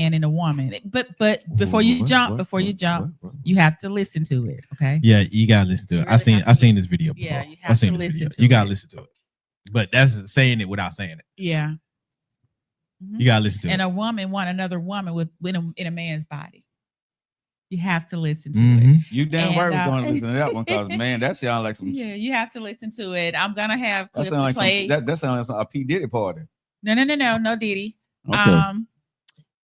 man and a woman. But before you jump, you have to listen to it. Okay. Yeah, you gotta listen to it. I seen this video before. Yeah, you have to listen to it. You gotta listen to it. But that's saying it without saying it. Yeah. You gotta listen to it. And a woman want another woman in a man's body. You have to listen to it. You damn right we're going to listen to that one because man, that sounds like some. Yeah, you have to listen to it. I'm gonna have clips to like play. That sounds like a P Diddy party. No, Diddy. Okay.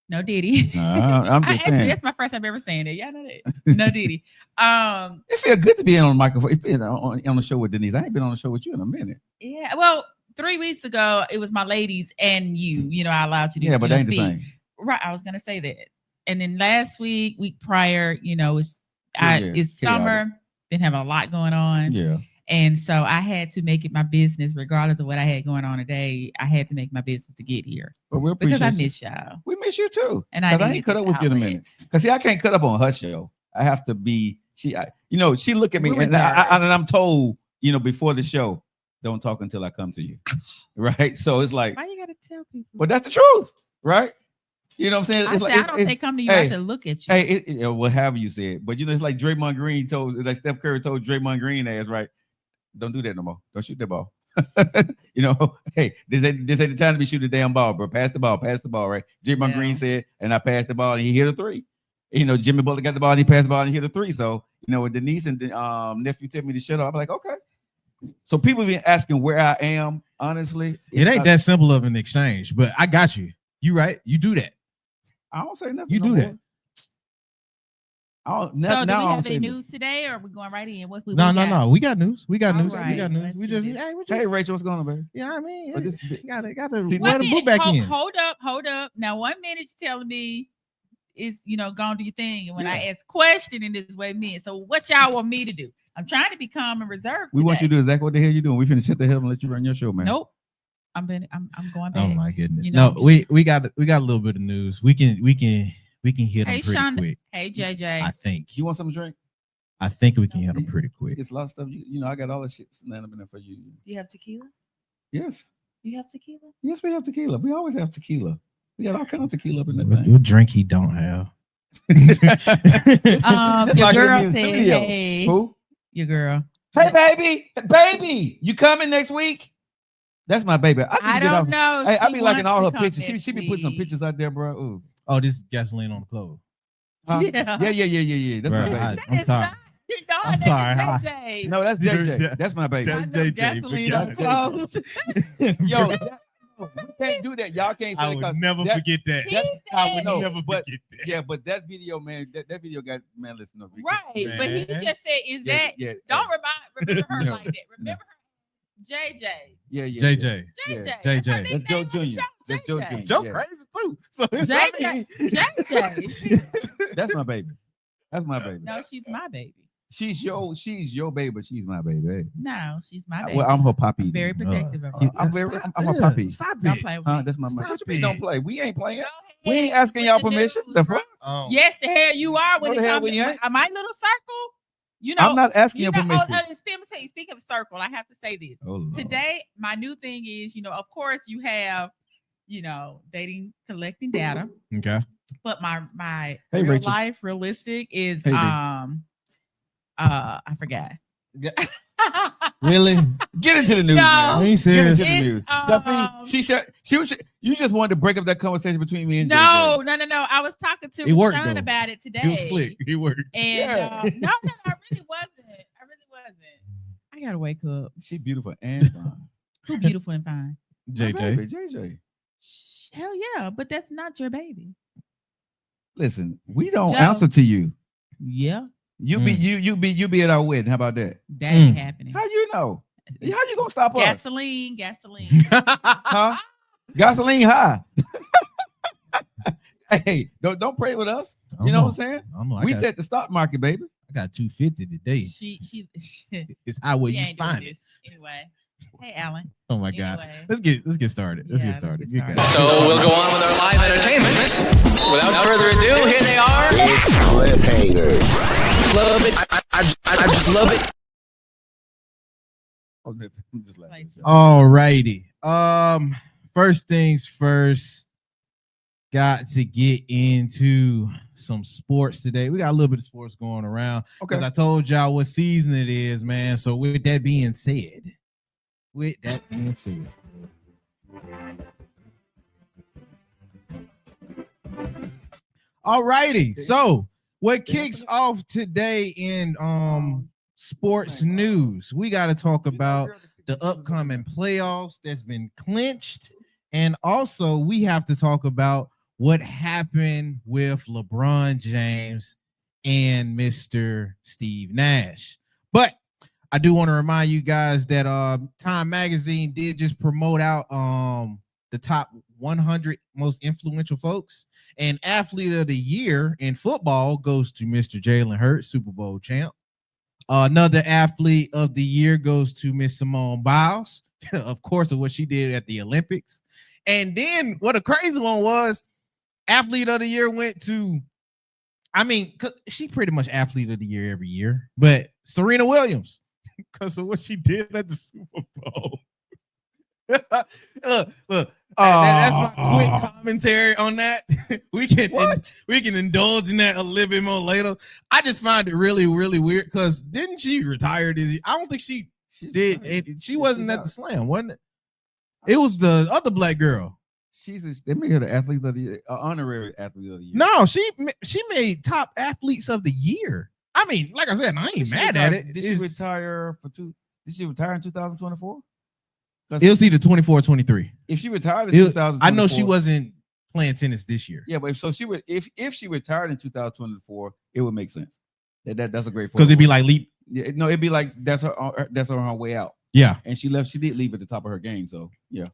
No Diddy. I'm just saying. That's my first time ever saying it. Y'all know that. No Diddy. It feels good to be on the microphone. On the show with Denise. I ain't been on the show with you in a minute. Yeah. Well, 3 weeks ago, it was my ladies and you. You know, I allowed you to. Yeah, but they ain't the same. Right. I was gonna say that. And then last week prior, you know, it's summer. Been having a lot going on. Yeah. And so I had to make it my business, regardless of what I had going on today. I had to make my business to get here. But because I miss y'all. We miss you too. And I ain't cut up with you in a minute. Because see, I can't cut up on her show. I have to be. She look at me and I'm told, before the show, don't talk until I come to you, right? So it's like, why you gotta tell people? But that's the truth, right? You know what I'm saying? I don't say come to you. I said look at you. Hey, whatever you said. But it's like Draymond Green like Steph Curry told Draymond Green ass, right? Don't do that no more. Don't shoot that ball. Hey, this ain't the time to be shooting the damn ball, bro. Pass the ball, right? Draymond Green said, and I passed the ball and he hit a 3. Jimmy Butler got the ball and he passed the ball and he hit a 3. So, when Denise and nephew tell me to shut up, I'm like, okay. So people been asking where I am, honestly. It ain't that simple of an exchange, but I got you. You right. You do that. I don't say nothing. You do that. So do we have any news today, or are we going right in? No. We got news. We got news. We just hey Rachel, what's going on, baby? Yeah, I mean, got to let the boot back in. Hold up. Now 1 minute you're telling me is gonna do your thing, and when I ask question in this way, man. So what y'all want me to do? I'm trying to be calm and reserved. We want you to do exactly what the hell you doing. We finna shut the hell and let you run your show, man. Nope. I'm going back. Oh my goodness. We got a little bit of news. We can hit them pretty quick. Hey JJ. I think. You want something to drink? I think we can hit them pretty quick. It's a lot of stuff. I got all the shit standing up for you. You have tequila? Yes. You have tequila? Yes, we have tequila. We always have tequila. We got all kinds of tequila up in that thing. What drink he don't have? Your girl said, hey. Who? Your girl. Hey, baby, you coming next week? That's my baby. I don't know. Hey, I be liking all her pictures. She be putting some pictures out there, bro. Ooh. Oh, this is gasoline on the clothes. Huh? Yeah. That's my baby. I'm sorry. I'm sorry. No, that's JJ. That's my baby. Gasoline on the clothes. Yo, we can't do that. Y'all can't say I would never forget that. I would never forget that. Yeah, but that video, man, that video got listen up. Right, man. But he just said, don't remember her like that. Remember her. JJ. Yeah. JJ. That's Joe Jr. That's Joe Jr. Joe crazy too. So JJ. That's my baby. No, she's my baby. She's your baby, but she's my baby. No, she's my baby. Well, I'm her poppy. I'm very protective of her. I'm her puppy. Stop it. Don't play with me. That's my mom. Don't play. We ain't playing. We ain't asking y'all permission. The fuck? Yes, the hell you are when it comes to my little circle. I'm not asking your permission. Speaking of circle, I have to say this. Today, my new thing is, of course, you have, dating, collecting data. Okay. But my real life realistic is I forgot. Really? Get into the news. No, ain't serious. Get into the news. She said you just wanted to break up that conversation between me and No. I was talking to Rashawn about it today. He was slick. He worked. And no, I really wasn't. I gotta wake up. She beautiful and fine. Who beautiful and fine? JJ. Hell yeah, but that's not your baby. Listen, we don't answer to you. Yeah. You be at our wedding. How about that? That ain't happening. How you know? How you gonna stop us? Gasoline. Huh? Gasoline high. Hey, don't pray with us. You know what I'm saying? We set the stock market, baby. I got 250 today. She it's how will you find it? Anyway. Hey, Alan. Oh my God. Let's get started. Let's get started. So we'll go on with our live entertainment. Without further ado, here they are. It's Cliffhanger. Love it. I just love it. All righty. First things first. got to get into some sports today. We got a little bit of sports going around. Okay. Because I told y'all what season it is, man. So with that being said, all righty. So what kicks off today in sports news? We got to talk about the upcoming playoffs that's been clinched. And also we have to talk about what happened with LeBron James and Mr. Steve Nash. But I do want to remind you guys that Time Magazine did just promote out the top 100 most influential folks, and athlete of the year in football goes to Mr. Jalen Hurts, Super Bowl champ. Another athlete of the year goes to Miss Simone Biles, of course, of what she did at the Olympics. And then what a crazy one was, athlete of the year went to, I mean, she pretty much athlete of the year every year, but Serena Williams, because of what she did at the Super Bowl. Look, that's my quick commentary on that. we can indulge in that a little bit more later. I just find it really, really weird because didn't she retire this year? I don't think she did. She wasn't at the Slam, wasn't it? It was the other black girl. They made her the athlete of the year, honorary athlete of the year. No, she made top athletes of the year. I mean, like I said, I ain't mad at it. Did she retire Did she retire in 2024? It was either 24 or 23. If she retired in 2024, I know she wasn't playing tennis this year. Yeah, but if she retired in 2024, it would make sense. That's a great because it'd be like leap. Yeah, no, it'd be like that's her on her way out. Yeah, and she did leave at the top of her game. So yeah,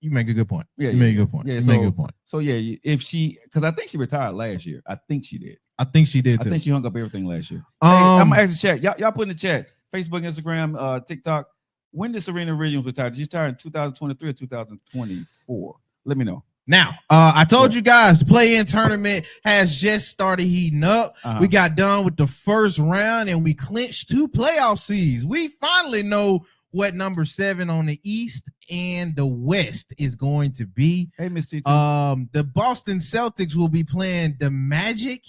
you make a good point. Yeah, you make a good point. Yeah, you make a good point. So yeah, because I think she retired last year. I think she did. I think she did too. I think she hung up everything last year. Hey, I'm gonna ask the chat. Y'all put in the chat. Facebook, Instagram, TikTok. When did Serena Williams retire? Did she retire in 2023 or 2024? Let me know. Now, I told you guys the play-in tournament has just started heating up. We got done with the first round and we clinched 2 playoff seeds. We finally know what number 7 on the East and the West is going to be. Hey, Miss T. The Boston Celtics will be playing the Magic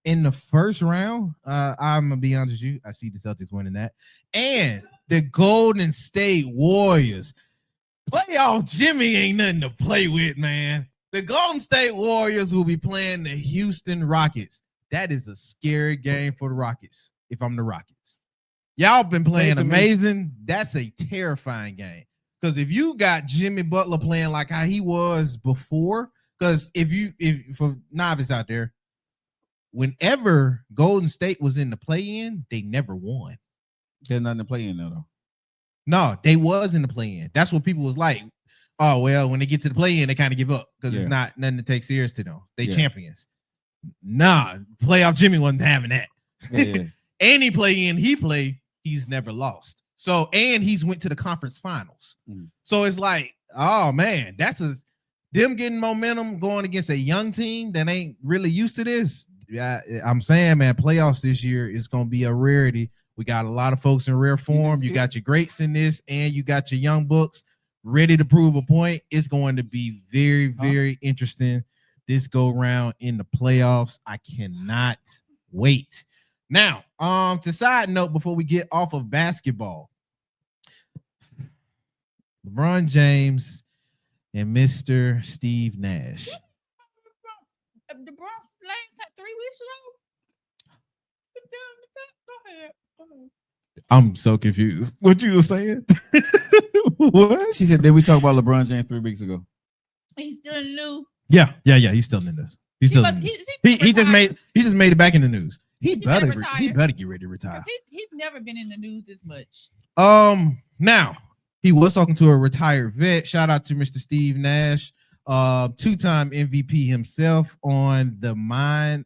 in the first round. I'm gonna be honest with you. I see the Celtics winning that. And the Golden State Warriors. Playoff Jimmy ain't nothing to play with, man. The Golden State Warriors will be playing the Houston Rockets. That is a scary game for the Rockets, if I'm the Rockets. Y'all been playing amazing. That's a terrifying game. Because if you got Jimmy Butler playing like how he was before, because if for novice out there, whenever Golden State was in the play-in, they never won. There's nothing to play in though. No, they was in the play-in. That's what people was like. Oh, well, when they get to the play-in, they kind of give up because it's not nothing to take serious to them. They champions. Nah, playoff Jimmy wasn't having that. Yeah. Any play-in he played, he's never lost. So, and he's went to the conference finals. So it's like, oh man, them getting momentum going against a young team that ain't really used to this. Yeah, I'm saying, man, playoffs this year is going to be a rarity. We got a lot of folks in rare form. You got your greats in this, and you got your young books ready to prove a point. It's going to be very, very interesting this go round in the playoffs. I cannot wait. Now, to side note before we get off of basketball, LeBron James and Mr. Steve Nash. The Bronx lane 3 weeks ago. Go ahead. I'm so confused. What you were saying? What? She said, did we talk about LeBron James 3 weeks ago? He's still in the news. Yeah. He's still in this. He just made it back in the news. He better get ready to retire. He's never been in the news this much. Now he was talking to a retired vet. Shout out to Mr. Steve Nash, 2-time MVP himself on the Mind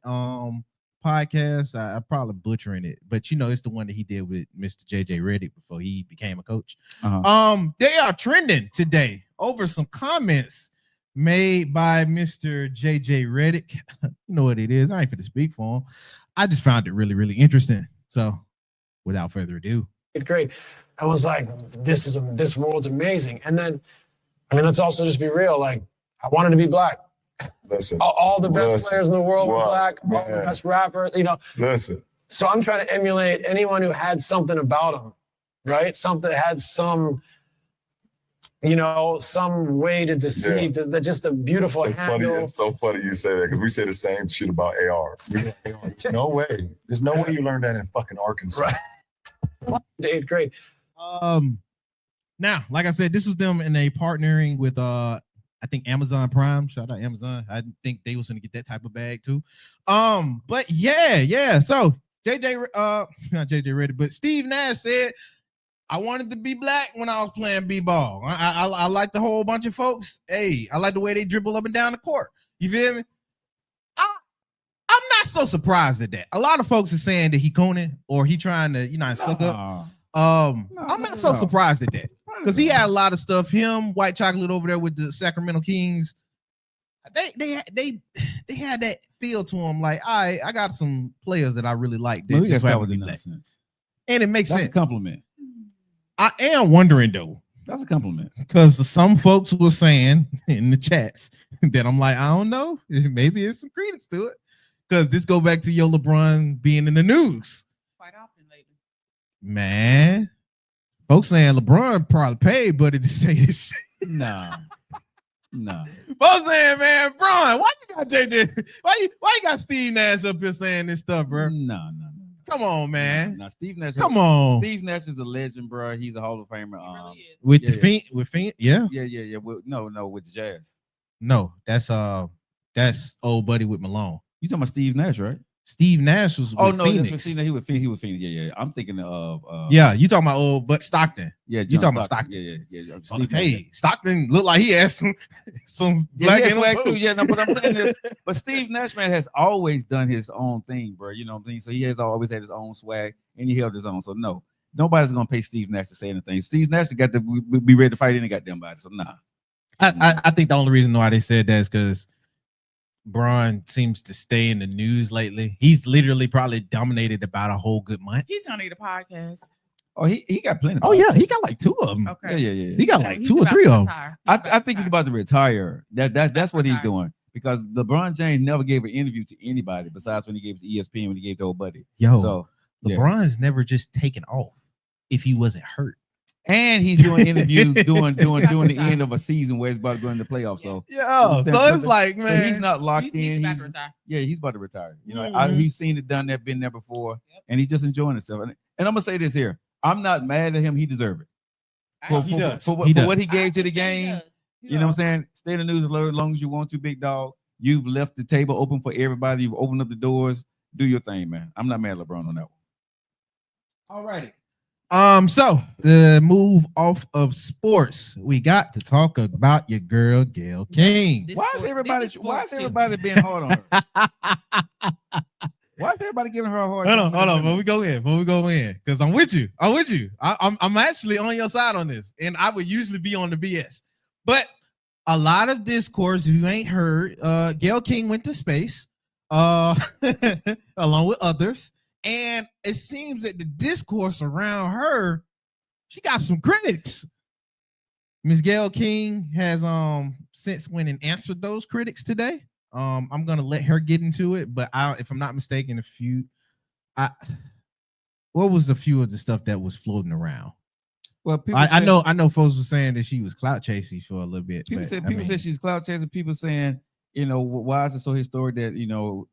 podcast. I'm probably butchering it, but it's the one that he did with Mr. JJ Redick before he became a coach. They are trending today over some comments made by Mr. JJ Redick. You know what it is. I ain't finna speak for him. I just found it really, really interesting. So without further ado. It's great. I was like, this world's amazing. And then, let's also just be real. Like, I wanted to be black. Listen. All the best Listen. players in the world were Wow, black. All the man. best rappers, you know. Listen. So I'm trying to emulate anyone who had something about them, right? Something that had some, you know, some way to deceive, just a beautiful It's funny. handle. It's so funny you say that because we say the same shit about AR. There's no way. There's no way you learned that in fucking Arkansas. Right. The 8th grade. Now, like I said, this was them and they partnering with I think Amazon Prime. Shout out Amazon. I didn't think they was gonna get that type of bag too. But yeah. So JJ, not JJ Reddick, but Steve Nash said, I wanted to be black when I was playing b-ball. I like the whole bunch of folks. Hey, I like the way they dribble up and down the court. You feel me? I'm not so surprised at that. A lot of folks are saying that he coning or he trying to, suck up. I'm not so surprised at that because he had a lot of stuff. Him, White Chocolate over there with the Sacramento Kings. They had that feel to them. Like, I got some players that I really like. Well, we Just got happen with to the be black. nonsense. And it makes That's sense. a compliment. I am wondering though, That's a compliment. because some folks were saying in the chats that I'm like, I don't know, maybe it's some credence to it. Because this go back to your LeBron being in the news. Quite often lately. Man, folks saying LeBron probably paid Buddy to say this shit. No. Folks saying, man, Bron, why you got JJ? Why you got Steve Nash up here saying this stuff, bro? No. Come on, man. No, Steve Nash. Come on. Steve Nash is a legend, bro. He's a Hall of Famer. He really is. With Yeah, the Fiend, yeah. Yeah. No, with the Jazz. No, that's old Buddy with Malone. You talking about Steve Nash, right? Steve Nash was Oh with no, Phoenix. that's what Steve Nash. He was Phoenix. Yeah. I'm thinking of Yeah, you talking about old but Stockton. Yeah, You John talking about Stockton. Yeah. Oh, Steve hey, Nash. Stockton looked like he had some Yeah, black he has in him swag too. too. Yeah, no, but I'm saying this, but Steve Nash, man, has always done his own thing, bro. You know what I'm saying? So he has always had his own swag and he held his own. So no, nobody's gonna pay Steve Nash to say anything. Steve Nash got to be ready to fight any goddamn body. So nah. I think the only reason why they said that is because Bron seems to stay in the news lately. He's literally probably dominated about a whole good month. He's gonna need a podcast. Oh, he got plenty. Oh yeah, he got like 2 of them. Okay. Yeah. He got like 2 or 3 of them. I think he's about to retire. That's what he's retire. doing because LeBron James never gave an interview to anybody besides when he gave it to ESPN when he gave to old buddy. Yo, So yeah. LeBron's never just taken off if he wasn't hurt. And he's doing interviews doing the retire. end of a season where it's about to go into the playoffs. So Yeah, so it's like, so he's not locked He's in. about He's, to retire. yeah, he's about to retire. You know, Mhm. he's seen it, done that, been there before, Yep. and he's just enjoying himself. And I'm gonna say this here: I'm not mad at him. He deserves it He does. for He does. what he gave to the I think he game. does. You know what I'm saying? Stay in the news as long as you want to, big dog. You've left the table open for everybody. You've opened up the doors. Do your thing, man. I'm not mad at LeBron on that one. Alrighty. So the move off of sports, we got to talk about your girl Gayle King. This Why is sport- everybody? this is Why is sports, too. everybody being hard on her? Why is everybody giving her a hard time? Hold on, before we go in, because I'm with you. I'm actually on your side on this, and I would usually be on the BS, but a lot of discourse you ain't heard. Gayle King went to space, along with others, and it seems that the discourse around her, she got some critics. Miss Gayle King has since went and answered those critics today. I'm gonna let her get into it, but if I'm not mistaken, what was a few of the stuff that was floating around? Well, people I said- know folks were saying that she was clout chasing for a little bit. People but, said I mean, she's cloud chasing. People saying, you know, why is it so historic that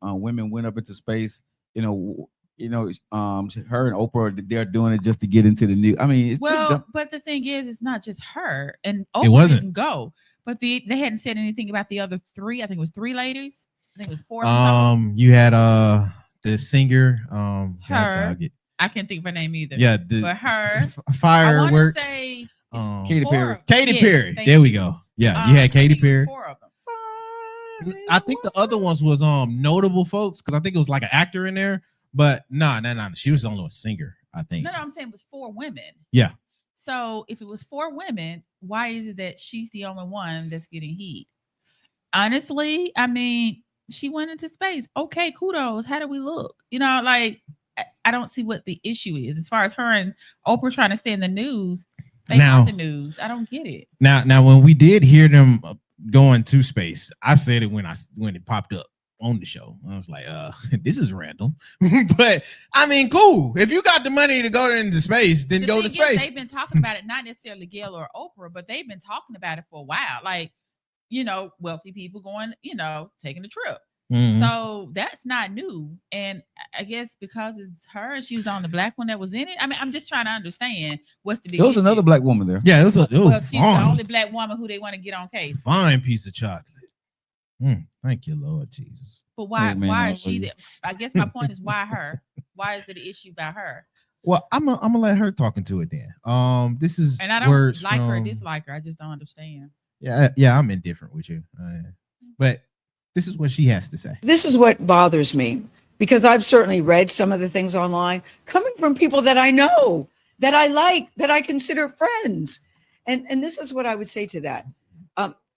women went up into space? Her and Oprah, they're doing it just to get into the news. I mean, it's just Well, dumb. but the thing is, it's not just her, and It Oprah wasn't. didn't go. But they hadn't said anything about the other 3. I think it was 3 ladies. I think it was 4. you had the singer Her. I can't think of her name either. yeah But her, I want to fireworks. say Katy Perry. Katy Yes, Perry. thank There we you. go. Yeah, you I had Katy think it was Perry. 4 of them. I think the other ones was notable folks because I think it was like an actor in there, but no. She was only a singer, I think. No, I'm saying it was 4 women. Yeah. So if it was 4 women, why is it that she's the only one that's getting heat? Honestly, I mean, she went into space. Okay, kudos. How do we look? I don't see what the issue is as far as her and Oprah trying to stay in the news. They Now- are the news. I don't get it. Now when we did hear them going to space. I said it when it popped up on the show. I was like, this is random. But I mean, cool. If you got the money to go into space, then go to thing is, space. they've been talking about it, not necessarily Gail or Oprah, but they've been talking about it for a while. Like, wealthy people going, taking a trip. Mhm. So that's not new. And I guess because it's her, she was on the black one that was in it. I mean, I'm just trying to understand what's the big There was issue. another black woman there. Yeah, it was Well, she's the fine. only black woman who they want to get on case. Fine piece of chocolate. Thank you, Lord Jesus. But why? Hey, man, why I is she love you. there? I guess my point is why her? Why is it an issue about her? Well, I'm gonna let her talk into it then. This is And I don't words like her or from- dislike her. I just don't understand. Yeah, I'm indifferent with you. But this is what she has to say. This is what bothers me because I've certainly read some of the things online coming from people that I know, that I like, that I consider friends. And this is what I would say to that.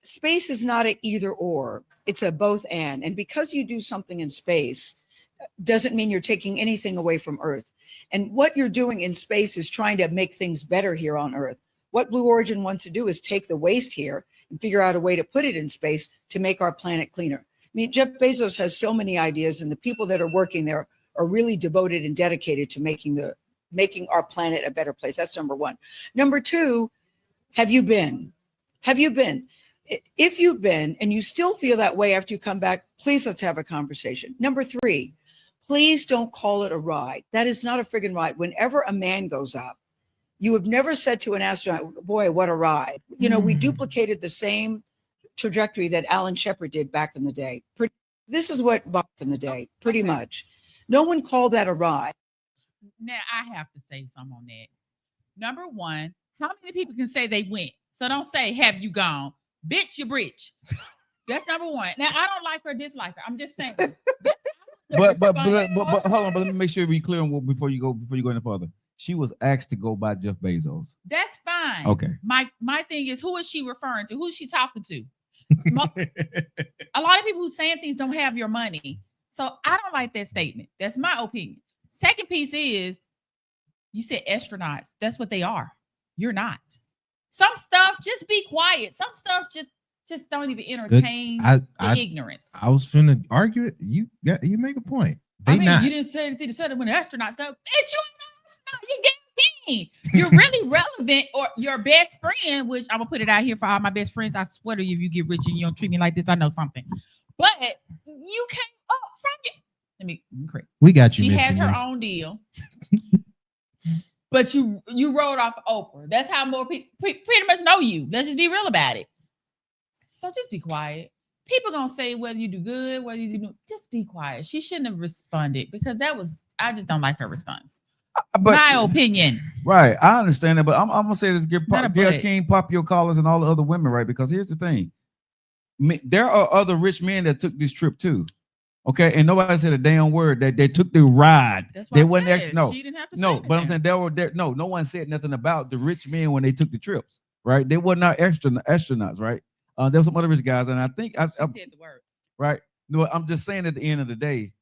Space is not an either or, it's a both and. And because you do something in space doesn't mean you're taking anything away from Earth. And what you're doing in space is trying to make things better here on Earth. What Blue Origin wants to do is take the waste here and figure out a way to put it in space to make our planet cleaner. I mean, Jeff Bezos has so many ideas, and the people that are working there are really devoted and dedicated to making our planet a better place. That's number one. Number two, have you been? Have you been? If you've been and you still feel that way after you come back, please let's have a conversation. Number three, please don't call it a ride. That is not a friggin' ride. Whenever a man goes up, you have never said to an astronaut, boy, what a ride. We duplicated the same trajectory that Alan Shepard did back in the day. This is what back in the day, pretty much. No one called that a ride. Now I have to say something on that. Number one, how many people can say they went? So don't say, have you gone? Bitch, you bridge. That's number one. Now I don't like her, dislike her. I'm just saying. But hold on, but let me make sure we clear on what before you go any further. She was asked to go by Jeff Bezos. That's fine. Okay. My thing is, who is she referring to? Who's she talking to? A lot of people who saying things don't have your money. So I don't like that statement. That's my opinion. Second piece is, you said astronauts. That's what they are. You're not. Some stuff, just be quiet. Some stuff, just don't even entertain the ignorance. I was finna argue it. You make a point. You didn't say anything to say that when the astronauts stuff. Bitch, you ain't no astronaut. You get me. You're really relevant, or your best friend, which I'm gonna put it out here for all my best friends. I swear to you, if you get rich and you don't treat me like this, I know something. But you came up from it. Let me correct. We got you. She Miss has her Denise. own deal. But you rolled off Oprah. That's how more people pretty much know you. Let's just be real about it. So just be quiet. People gonna say whether you do good, whether you do, just be quiet. She shouldn't have responded because I just don't like her response. But My opinion. right, I understand that, but I'm gonna say this: Not a Gail but. King, Popio Collins, and all the other women, right? Because here's the thing: there are other rich men that took this trip too. Okay, and nobody said a damn word that they took the ride. That's They why I wasn't said no, she didn't have to no. say But I'm anything. saying there were there. No one said nothing about the rich men when they took the trips. Right? They were not astronauts. Right? There were some other rich guys, and I think I She said the word. right. No, I'm just saying at the end of the day,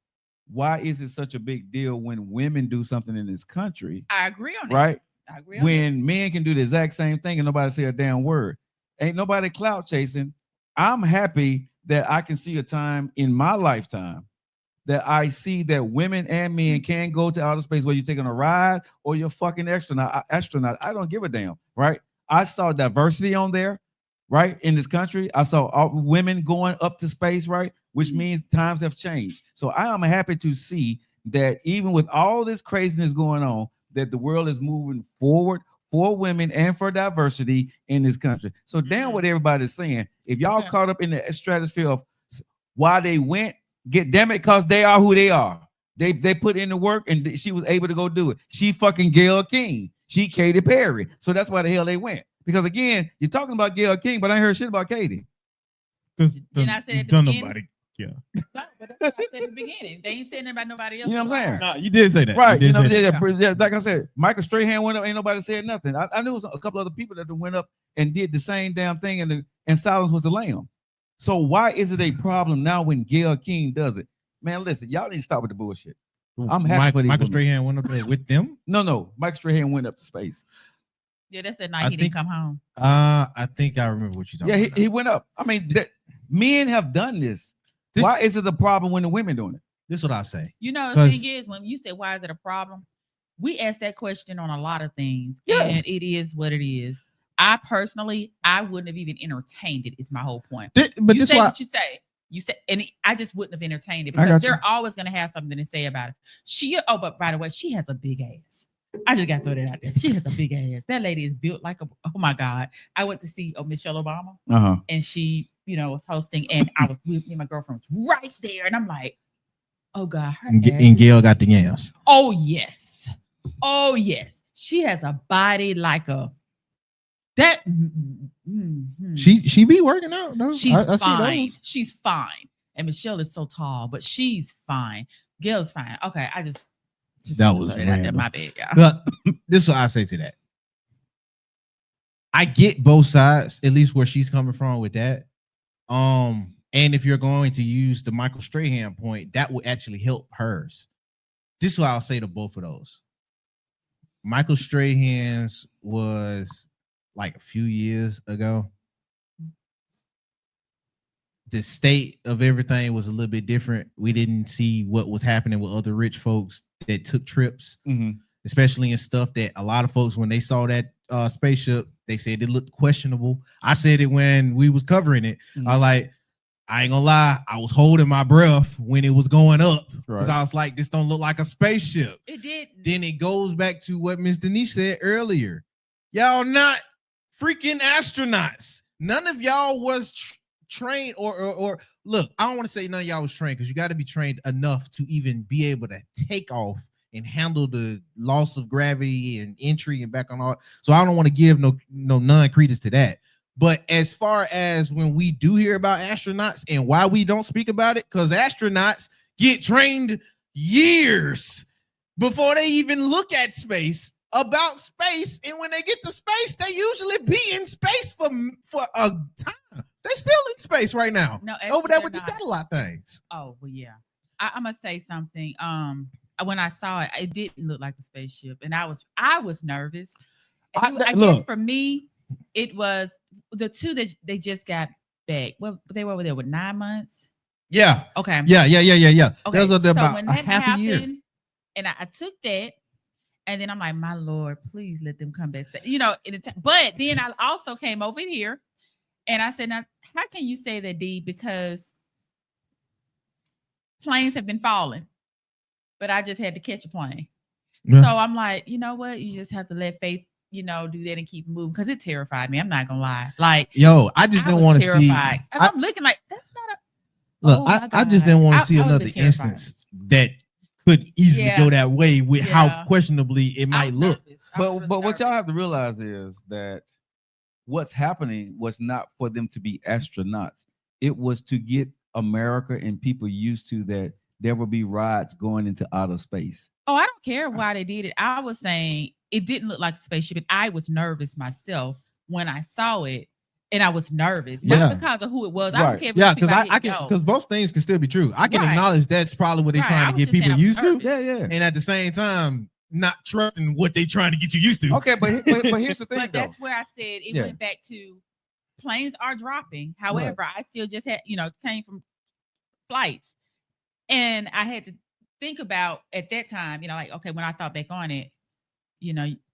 why is it such a big deal when women do something in this country? I agree on that. Right? I agree on When men can do the exact same thing and nobody say a damn word. Ain't nobody clout chasing. I'm happy that I can see a time in my lifetime that I see that women and men can go to outer space, whether you're taking a ride or you're fucking astronaut. I don't give a damn, right? I saw diversity on there, right? In this country, I saw all women going up to space, right? Which means times have changed. So I am happy to see that even with all this craziness going on, that the world is moving forward for women and for diversity in this country. So damn what everybody's saying. If y'all Okay. caught up in the stratosphere of why they went, get damn it, because they are who they are. They put in the work and she was able to go do it. She fucking Gayle King. She Katy Perry. So that's why the hell they went. Because again, you're talking about Gayle King, but I ain't heard shit about Katy. Didn't I say at the Don't beginning? nobody. Yeah. No, but that's what I said at the beginning. They ain't saying about nobody else. You know what I'm saying? No, you did say that. Right. You You did know, say that. yeah, like I said, Michael Strahan went up, ain't nobody said nothing. I knew it was a couple other people that went up and did the same damn thing, and silence was the lamb. So why is it a problem now when Gayle King does it? Man, listen, y'all need to stop with the bullshit. I'm happy for these Michael women. Strahan went up there with them. No, Michael Strahan went up to space. Yeah, that's the night I he think- didn't come home. I think I remember what you're talking Yeah, about. he went up. I mean, men have done this. Why is it a problem when the women doing it? This is what I say. You know, the 'Cause- thing is, when you say why is it a problem, we ask that question on a lot of things, Yeah. and it is what it is. I personally, I wouldn't have even entertained it. Is my whole point. But You this say why what you say. You say, and I just wouldn't have entertained it I because got you. they're always going to have something to say about it. But by the way, she has a big ass. I just got to throw that out there. She has a big ass. That lady is built like a. Oh my God! I went to see Michelle Obama, Uh-huh. and she, was hosting, and I was with me and my girlfriend was right there, and I'm like, oh God, her and ass. Gail got the yams. Oh yes, oh yes. She has a body like a that. She be working out though. She's I see fine. those. She's fine. And Michelle is so tall, but she's fine. Gail's fine. Okay, I just That was throw it out there. random. My bad, y'all. But this is what I say to that. I get both sides, at least where she's coming from with that. And if you're going to use the Michael Strahan point, that would actually help hers. This is what I'll say to both of those. Michael Strahan's was like a few years ago. The state of everything was a little bit different. We didn't see what was happening with other rich folks that took trips, Mhm. especially in stuff that a lot of folks, when they saw that spaceship, they said it looked questionable. I said it when we was covering it. I ain't gonna lie, I was holding my breath when it was going up because Right. I was like, this don't look like a spaceship. It did. Then it goes back to what Miss Denise said earlier. Y'all not freaking astronauts. None of y'all was trained or look, I don't want to say none of y'all was trained because you got to be trained enough to even be able to take off and handle the loss of gravity and entry and back on all. So I don't want to give no none credence to that. But as far as when we do hear about astronauts and why we don't speak about it, because astronauts get trained years before they even look at space, about space, and when they get to space, they usually be in space for a time. They still in space right now. No, Over there actually with the they're not. satellite things. Oh well, yeah. I'm gonna say something. When I saw it, it didn't look like a spaceship, and I was nervous. I guess look. for me, it was the two that they just got back. Well, they were over there with 9 months. Yeah. Okay. Yeah. Okay. That was So about when a that half a year. happened, and I took that, and then I'm like, my Lord, please let them come back. But then I also came over here, and I said, now, how can you say that, D? Because planes have been falling, but I just had to catch a plane. Yeah. So I'm like, you know what? You just have to let faith, do that and keep moving because it terrified me. I'm not gonna lie. Like, Yo, I just didn't want to see. terrified. I'm looking like that's not a Look, Oh my I just God. didn't want I- to see I would've another been terrified. instance that could easily Yeah. go that way with Yeah. how questionably it I might was look. nervous. I was But really what nervous. y'all have to realize is that what's happening was not for them to be astronauts. It was to get America and people used to that there will be rides going into outer space. Oh, I don't care why they did it. I was saying it didn't look like a spaceship, and I was nervous myself when I saw it, and I was nervous, Yeah. not because of who it was. I Right. don't care. If Yeah, it's people because I didn't can know. because both things can still be true. I can Right. acknowledge that's probably what they're Right, I trying to was get just saying people I was used to, nervous. Yeah. and at the same time, not trusting what they're trying to get you used to. Okay, but here's the thing But though. that's where I said it Yeah. went back to planes are dropping. However, I still just had, came from flights, and I had to think about at that time, like, okay, when I thought back on it,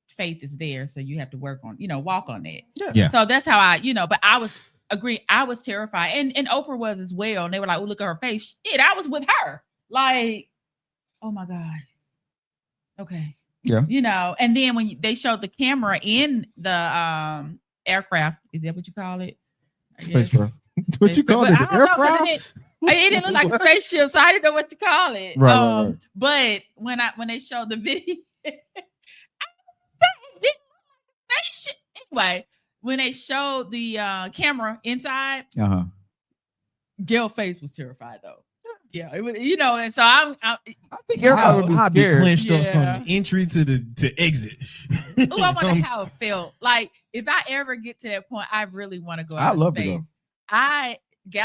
faith is there, so you have to work on, walk on that. Yeah. So that's how I, but I was agree. I was terrified, and Oprah was as well. And they were like, "Oh, look at her face." Shit, I was with her. Like, oh my God. Okay. Yeah. And then when they showed the camera in the aircraft, is that what you call it? I guess. Spacecraft. What you call But it? I don't know, 'cause Aircraft? it didn't look like a spaceship, so I didn't know what to call it. Right. But when they showed the video, I said it didn't look like a spaceship. Anyway, when they showed the camera inside, Uh-huh. Gail's face was terrified though. Yeah, it was, and so I think everybody would be I'd be scared. clenched up Yeah. from the entry to exit. Oh, I wonder how it felt. Like if I ever get to that point, I really want to go I'd out love in to go. space.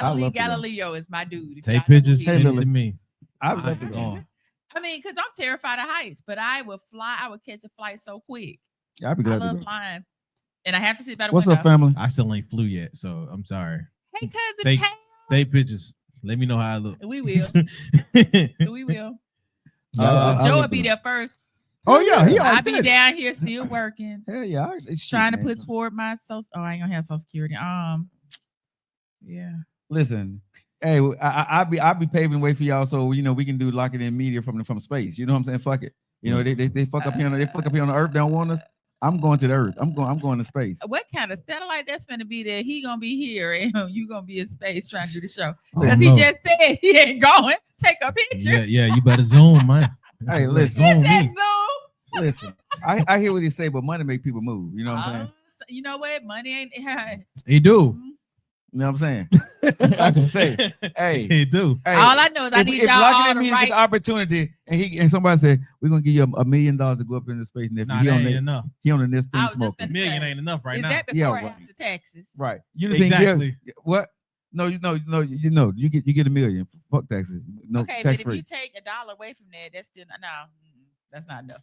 love to go. Galileo is my dude. If y'all Take know who pictures, he send is. it Lily. to me. I'd love to go. Gone. I mean, because I'm terrified of heights, but I would fly. I would catch a flight so quick. Yeah, I'd be I glad to love go. flying. and I have to sit by the What's window. up, family? I still ain't flew yet, so I'm sorry. Hey, cousin Take- Cam. Take pictures. Let me know how I look. We will. We will. Joe will be there first. Oh yeah, he I'll already be said it. down here still working, Hell yeah. trying to put toward my social. Oh, I ain't gonna have Social Security. Yeah. Listen, hey, I'll be paving the way for y'all, so we can do Lock It In Media from space. You know what I'm saying? Fuck it. They fuck up here. They fuck up here on the Earth. They don't want us. I'm going to the Earth. I'm going to space. What kind of satellite that's gonna be there? He gonna be here, and you gonna be in space trying to do the show. I Because don't he know. just said he ain't going. Take a picture. Yeah, you better zoom, man. Hey, listen. He zoom said me. Zoom. Listen, I hear what he say, but money make people move. You know what I'm saying? You know what? Money ain't. He do. You know what I'm saying? I can say, hey, He do. hey. All I know is I if need if y'all Lock It all In to Media gets write. the opportunity, and somebody said we're gonna give you $1 million to go up into space, and if Nah, he that on ain't the enough. he on the next thing I was just smoking. finna Million say, ain't enough right is now. that before Yeah, or right. after taxes? Right. You just think Exactly. what? No, you get $1 million. Fuck taxes. No Okay, but tax if free. you take $1 away from that, that's still that's not enough.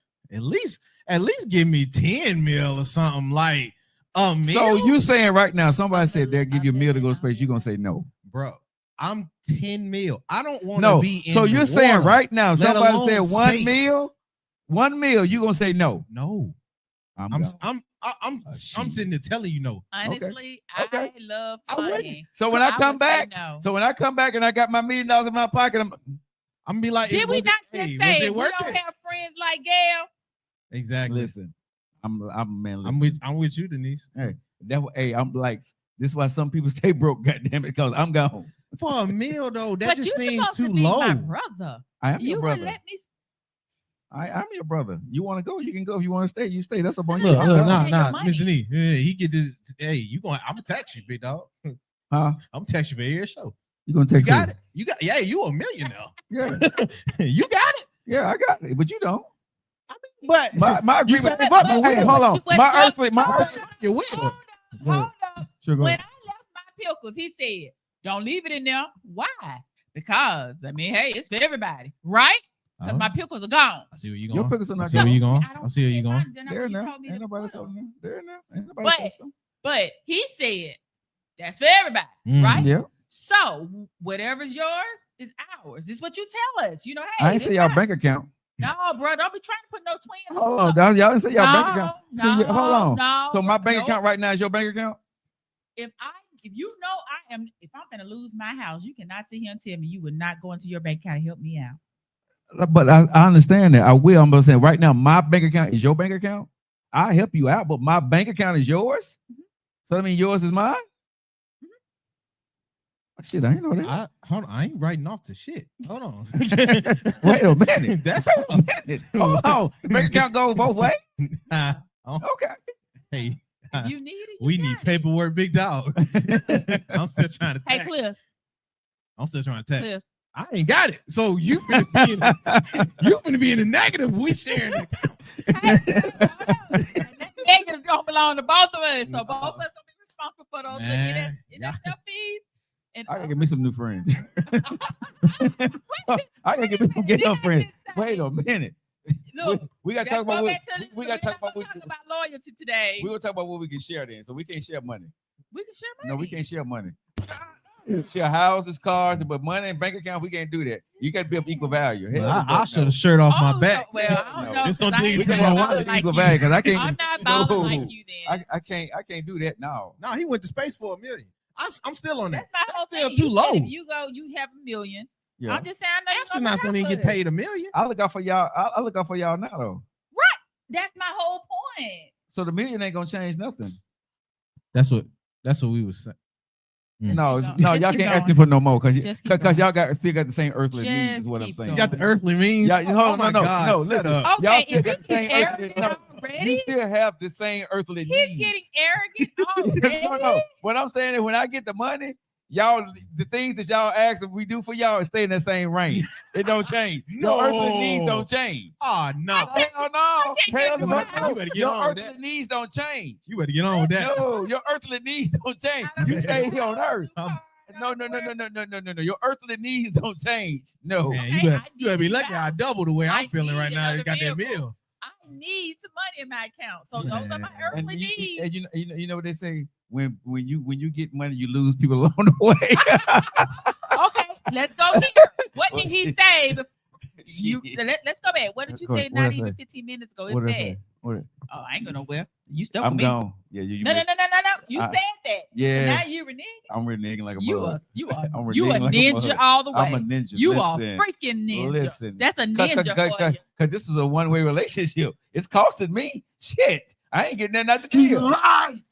At least give me 10 mil or something like a meal. So you saying right now, somebody said they'll give you $1 million to go to space, you're gonna say no. bro, I'm 10 mil. I don't want to No. be in So the you're saying water, right now, let somebody alone said $1 space. million, $1 million, you gonna say no. No. I'm I'm gone. I'm shit. sitting there telling you no. Honestly, Okay. I love I wouldn't. flying. So when I come would say back, no. so when I come back and I got my $1 million in my pocket, I'm gonna be like, Did we was not it, just hey, say was we it worth don't it? have friends like Gail? Exactly. listen, I'm man. I'm Listen. with you, Denise. Hey, I'm like, this is why some people stay broke, goddamn it, because I'm gone. For a meal though, that But just you seems supposed too to be low. my brother. I am You your would brother. let me. I'm your brother. You want to go? You can go. If you want to stay, you stay. That's a bunch. Look, No, look, I nah, want your nah, money. Mr. Nee, yeah, he get this. Hey, I'm gonna text you, big dog. Huh? I'm text you for every show. You gonna You take got it. You got, yeah, you a millionaire. Yeah, You got it. yeah, I got it, but you don't. But My you agreement. said fuck but- your Hey, will. hold on. But My your- earthly, my hold earthly. on, Your will. Hold Go on. ahead. Sure, go When ahead. I left my pickles, he said, "Don't leave it in there." Why? Because hey, it's for everybody, right? Because Oh, my pickles are gone. I see where you Your going. pickles are I not see where gone. you going. I don't I see where you care. going. Then There you now. told me Ain't to nobody put told 'em. them. There now. Ain't nobody But- touched them. But he said, "That's for everybody, Mm. right?" Yeah. So whatever's yours is ours. This is what you tell us. Hey, I ain't this say y'all ours. bank account. No, bro, don't be trying to put no twin. Hold on, dog. Y'all didn't say y'all bank account. No, So hold on. No, So my bro, bank no. account right now is your bank account. If you know I am, if I'm gonna lose my house, you cannot sit here and tell me you would not go into your bank account and help me out. But I understand that. I will. I'm gonna say right now, my bank account is your bank account. I help you out, but my bank account is yours. So I mean, yours is mine. Shit, I ain't know that. Hold on, I ain't writing off the shit. Hold on. Wait a minute. That's Wait a minute. Hold on. The bank account goes both ways. oh, Okay. hey, If you need it, you we got need it. paperwork, big dog. I'm still trying to Hey, text. Cliff, I'm still trying to text. Cliff. I ain't got it. So you finna be in the negative. We sharing it. That negative don't belong to both of us, so both of us gonna be responsible for those Man, NSF fees. And I gotta get me some new friends. I gotta get me some gay friends. Wait a minute. Look, We gotta let's talk about go what back to we we're gotta talk not about gonna what talk about loyalty today. we gonna talk about what we can share then. So we can't share money. We can share money. No, we can't share money. Share houses, cars, but money and bank account, we can't do that. You gotta be of equal value. Hell, Well, I fuck should have no. shirt off my Oh, back. well, I don't No. know. Just don't 'cause I dig ain't it We in can my balling have wallet. one like equal you. value because I can't. I'm not balling like you then. I can't do that now. No, he went to space for $1 million. I'm still on that. That's my whole still thing. too You said low. If you go, you have $1 million. Yeah. I'm just saying, I know you're Astronauts don't even get paid $1 million. I look out for y'all. I look out for y'all now though. That's my whole point. So the $1 million ain't gonna change nothing. That's what we was saying. Just No, keep it's- going. no, Just y'all keep can't ask me going. for no more because Just keep going. y'all still got the same earthly needs. Is Just what I'm keep saying. You got the earthly means. Yeah, hold on, my no, God, no, shut listen. up. Y'all Okay, still is got he the same getting earthly. arrogant No, you already? still have the same earthly needs. He's getting arrogant already. no. What I'm saying is when I get the money, y'all, the things that y'all ask if we do for y'all, it stay in that same range. It don't change. Your earthly needs don't change. Oh no. Hell no. Hell You no. better get Your on with earthly that. needs don't change. You better get on with that. No, your earthly needs don't change. You stay here on earth. No. Your earthly needs don't change. No. Man, Okay, you better be lucky I double the way I'm I feeling need right now. You another got that vehicle. meal. I need some money in my account. So those are my And earthly needs. and you know what they say, when you get money, you lose people along the way. Okay, let's go here. What did he say? Shit. Let's go back. What did you Go say? ahead. What Not I even say? 15 minutes ago. It's What did I bad. say? What? Oh, I ain't going nowhere. You stuck I'm with me. gone. Yeah, you. No. You I- said that. Yeah. So now you reneging. I'm reneging like a You mug. are I'm you a reneging like a ninja mug. all the way. I'm a ninja. You are Listen. freaking ninja. Listen. That's a ninja for you. Cause this is a one-way relationship. It's costing me shit. I ain't getting nothing out the You deal. lie.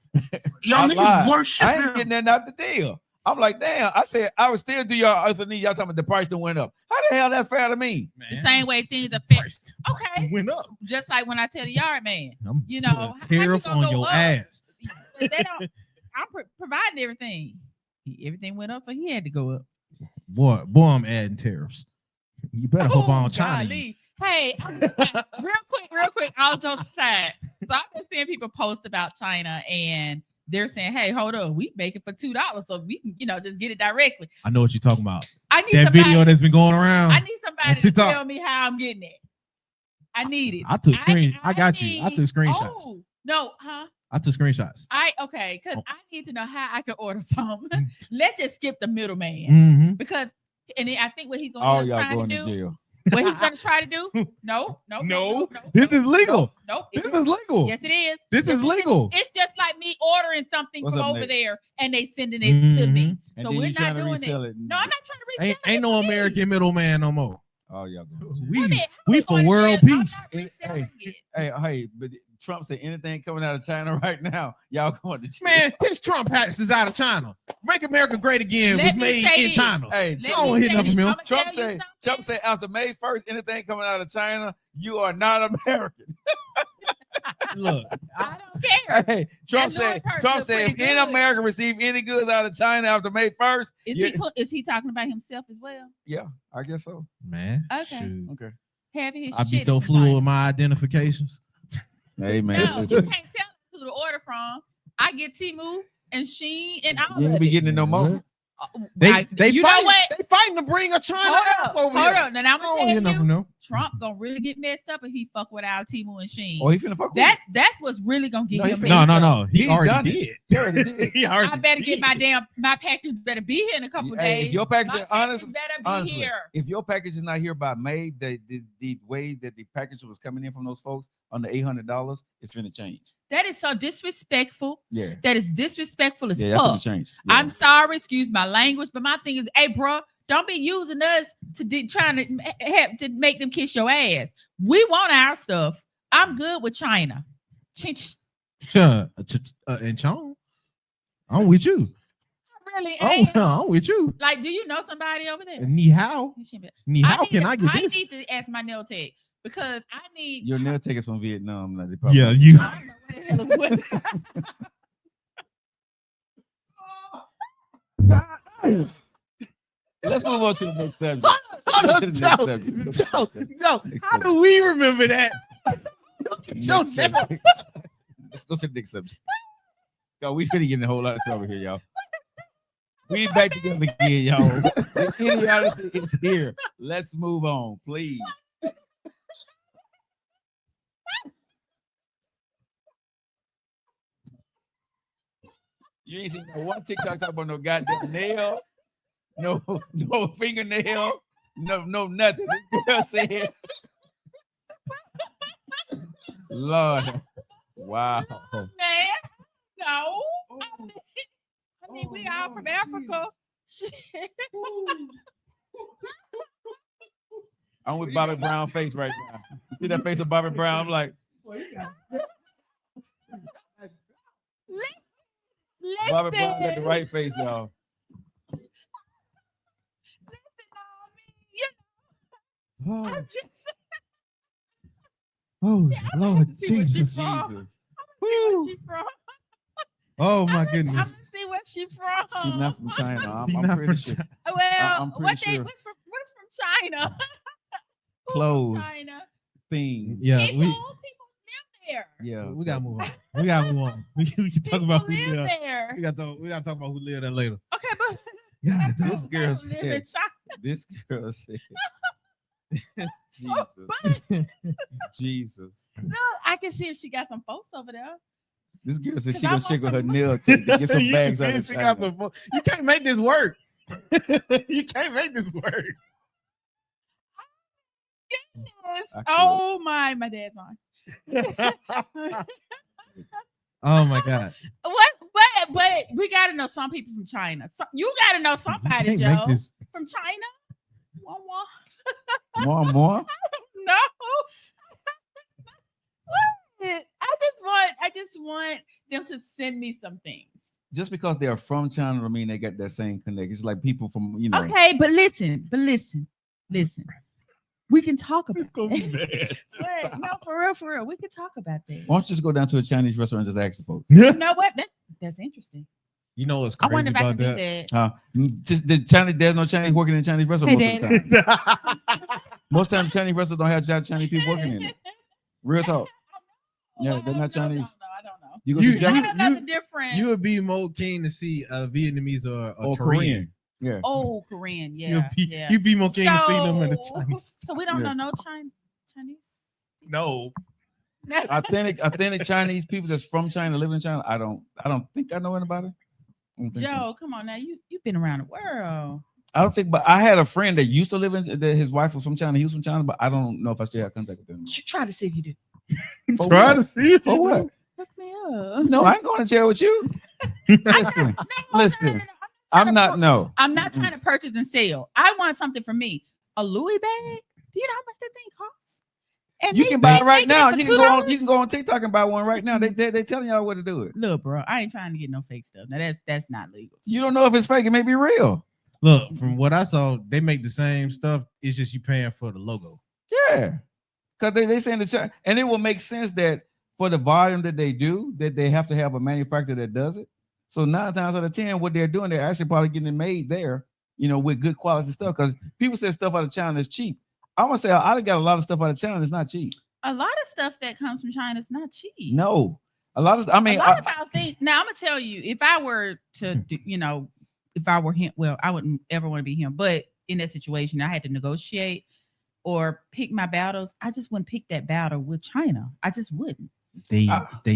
Y'all I niggas lied. worship I ain't him. getting nothing out the deal. I'm like, damn. I said I would still do y'all other need. Y'all talking about the price that went up. How the hell that fair to me? The same way things affect. Okay. went up. Just like when I tell the yard man, I'm you know, putting a tariff how you gonna on go your up? ass. They don't. I'm providing everything. Everything went up, so he had to go up. Boy, I'm adding tariffs. You better hope I don't China you. golly. Hey, real quick, I'll just say. So I've been seeing people post about China and they're saying, hey, hold on, we make it for $2 so we can, just get it directly. I know what you're talking about. I need That somebody, video that's been going around. I need somebody to TikTok. tell me how I'm getting it. I need it. I took screen. I got you. I need- took screenshots. Oh, no, huh? I took screenshots. Okay, because Oh. I need to know how I can order something. Let's just skip the middleman. Mm-hmm. Because I think what he's All going to y'all try going to to do. jail. What he's going to try to do? No. This is legal. Nope. This is legal. Yes, it is. This is legal. It's just like me ordering something What's from up, over Nate? there and they sending it to me. And So then we're you trying not to doing resell it. it. No, I'm not trying to resell it. Ain't no It's me. American middleman no more. All y'all going. We for world peace. Hey, but Trump said anything coming out of China right now, y'all going to jail. Man, his Trump hats is out of China. Make America great again Let was me made say in this. China. Hey, Let I don't me hit say nothing this. from him. I'ma Trump tell you say something. Trump say after May 1st, anything coming out of China, you are not American. Look, I don't care. Hey, Trump That said Lord Trump look said if pretty any good. American receive any goods out of China after May 1st, Is he talking about himself as well? yeah, I guess so. man, Okay. shoot. Okay. Have his I be shit so is fluid fine. with my identifications. Hey man, No, you listen. can't tell us who to order from. I get Temu and Shein and all You of ain't be it. getting it no more. They you know fighting. what? They fighting to bring a China app Hold over here. on. Now I'm I don't hear gonna nothing tell from you, them. Trump gonna really get messed up if he fuck with our Temu and Shein. Oh, he finna fuck with That's what's really gonna get No, he him. finna- messed No. up. He He's done already it. did. He already did. He already I better get did. my package better be here in a couple Hey, days. if your package, My honestly, better be honestly, here. if your package is not here by May, the way that the package was coming in from those folks on the $800, it's finna change. That is so disrespectful. Yeah, That is disrespectful as yeah, that's fuck. finna change. Yeah. I'm sorry, excuse my language, but my thing is, hey, bro, don't be using us to trying to have to make them kiss your ass. We want our stuff. I'm good with China. And Chong, I'm with you. Really Oh, ain't. I'm with you. Like, do you know somebody over there? Ni hao. How can I get I this? need to ask my nail tech because I need. Your nail tech is from Vietnam. Like, they Yeah, probably- you. I don't know what the hell it was. Let's move on to the next subject. Hold on, To the next Joe. subject. Joe, Next how do we remember that? Joe Next said, subject. Let's go to the next subject. Yo, we finna get in a whole lot of trouble here, y'all. We back together again, y'all. The idiocy is here. Let's move on, please. You ain't seen no one TikTok talk about no goddamn nail, no fingernail, no nothing. This girl said, Lord, wow. Man, no. I mean, we all from Africa. Shit. I'm with Bobby Brown face right now. You see that face of Bobby Brown? I'm like, Bobby Brown got the right face, y'all. oh, Just, oh Lord see where she Jesus. from. Jesus. She from. Oh my I'm goodness. gonna see where she from. She's not from China. He I'm not pretty from sure. China. Well, I'm pretty what sure. what's from China? Who from Clothes. China. Things. Yeah, People live there. Yeah. we gotta move on. We gotta move on. We can talk People about who live live. there. We gotta talk about who live there later. Okay, but God, This dog. girl people live in said. China. This girl said. Jesus. Jesus. No, I can see if she got some folks over there. This girl said 'Cause she I gonna want shake with her some- nail to get some You bags can out of see she got China. some- You can't make this work. You can't make this work. Yes. I could. Oh my dad's on. Oh my god. What? But we gotta know some people from China. You gotta know somebody, You Joe, can't make this. from China. One more. More. No. What? I just want them to send me some things. Just because they are from China don't mean they got that same connection. It's like people from, you know. Okay, but listen. We can talk about it. No, for real. We can talk about that. Why don't you just go down to a Chinese restaurant and just ask the folks? You know what? That's interesting. You know what's I crazy wonder if I about can do that? that. Just the Chinese, there's no Chinese working in Chinese restaurants Hey, most of the time. Most times Chinese restaurants don't have Chinese people working in it. Real talk. Yeah, they're not Chinese. I don't know. You go You- to I Japan don't know the difference. You would be more keen to see a Vietnamese or or Korean. Korean. Yeah. Oh, Korean, yeah. You'd be more keen to see them in the So- Chinese. So we don't Yeah. know no Chinese. No. Authentic Chinese people that's from China, living in China. I don't think I know anybody. I don't think so. Joe, come on now. You've been around the world. I don't think, but I had a friend that used to live in that his wife was from China. He was from China, but I don't know if I still have contact with them. You try to see if you do. For Try what? to see if For you what? do. Look me up. No, I ain't going to jail with you. Listen, listen. I'm not. No, I'm not trying to purchase and sell. I want something for me. A Louis bag. Do you know how much that thing costs? And you they- can buy they it right making now. for You can go on. $2. You can go on TikTok and buy one right now. They telling y'all what to do it. Look, bro, I ain't trying to get no fake stuff. Now that's not legal. You don't know if it's fake. It may be real. Look, from what I saw, they make the same stuff. It's just you paying for the logo. Yeah, because they saying the China, and it will make sense that for the volume that they do, that they have to have a manufacturer that does it. So 9 times out of 10, what they're doing, they're actually probably getting it made there, you know, with good quality stuff. Because people say stuff out of China is cheap. I'm gonna say I got a lot of stuff out of China that's not cheap. A lot of stuff that comes from China is not cheap. No, a lot of. I mean, a lot of our things. Now I'm gonna tell you, if I were to, do, you know, if I were him, well, I wouldn't ever want to be him. But in that situation, I had to negotiate or pick my battles. I just wouldn't pick that battle with China. I just wouldn't. They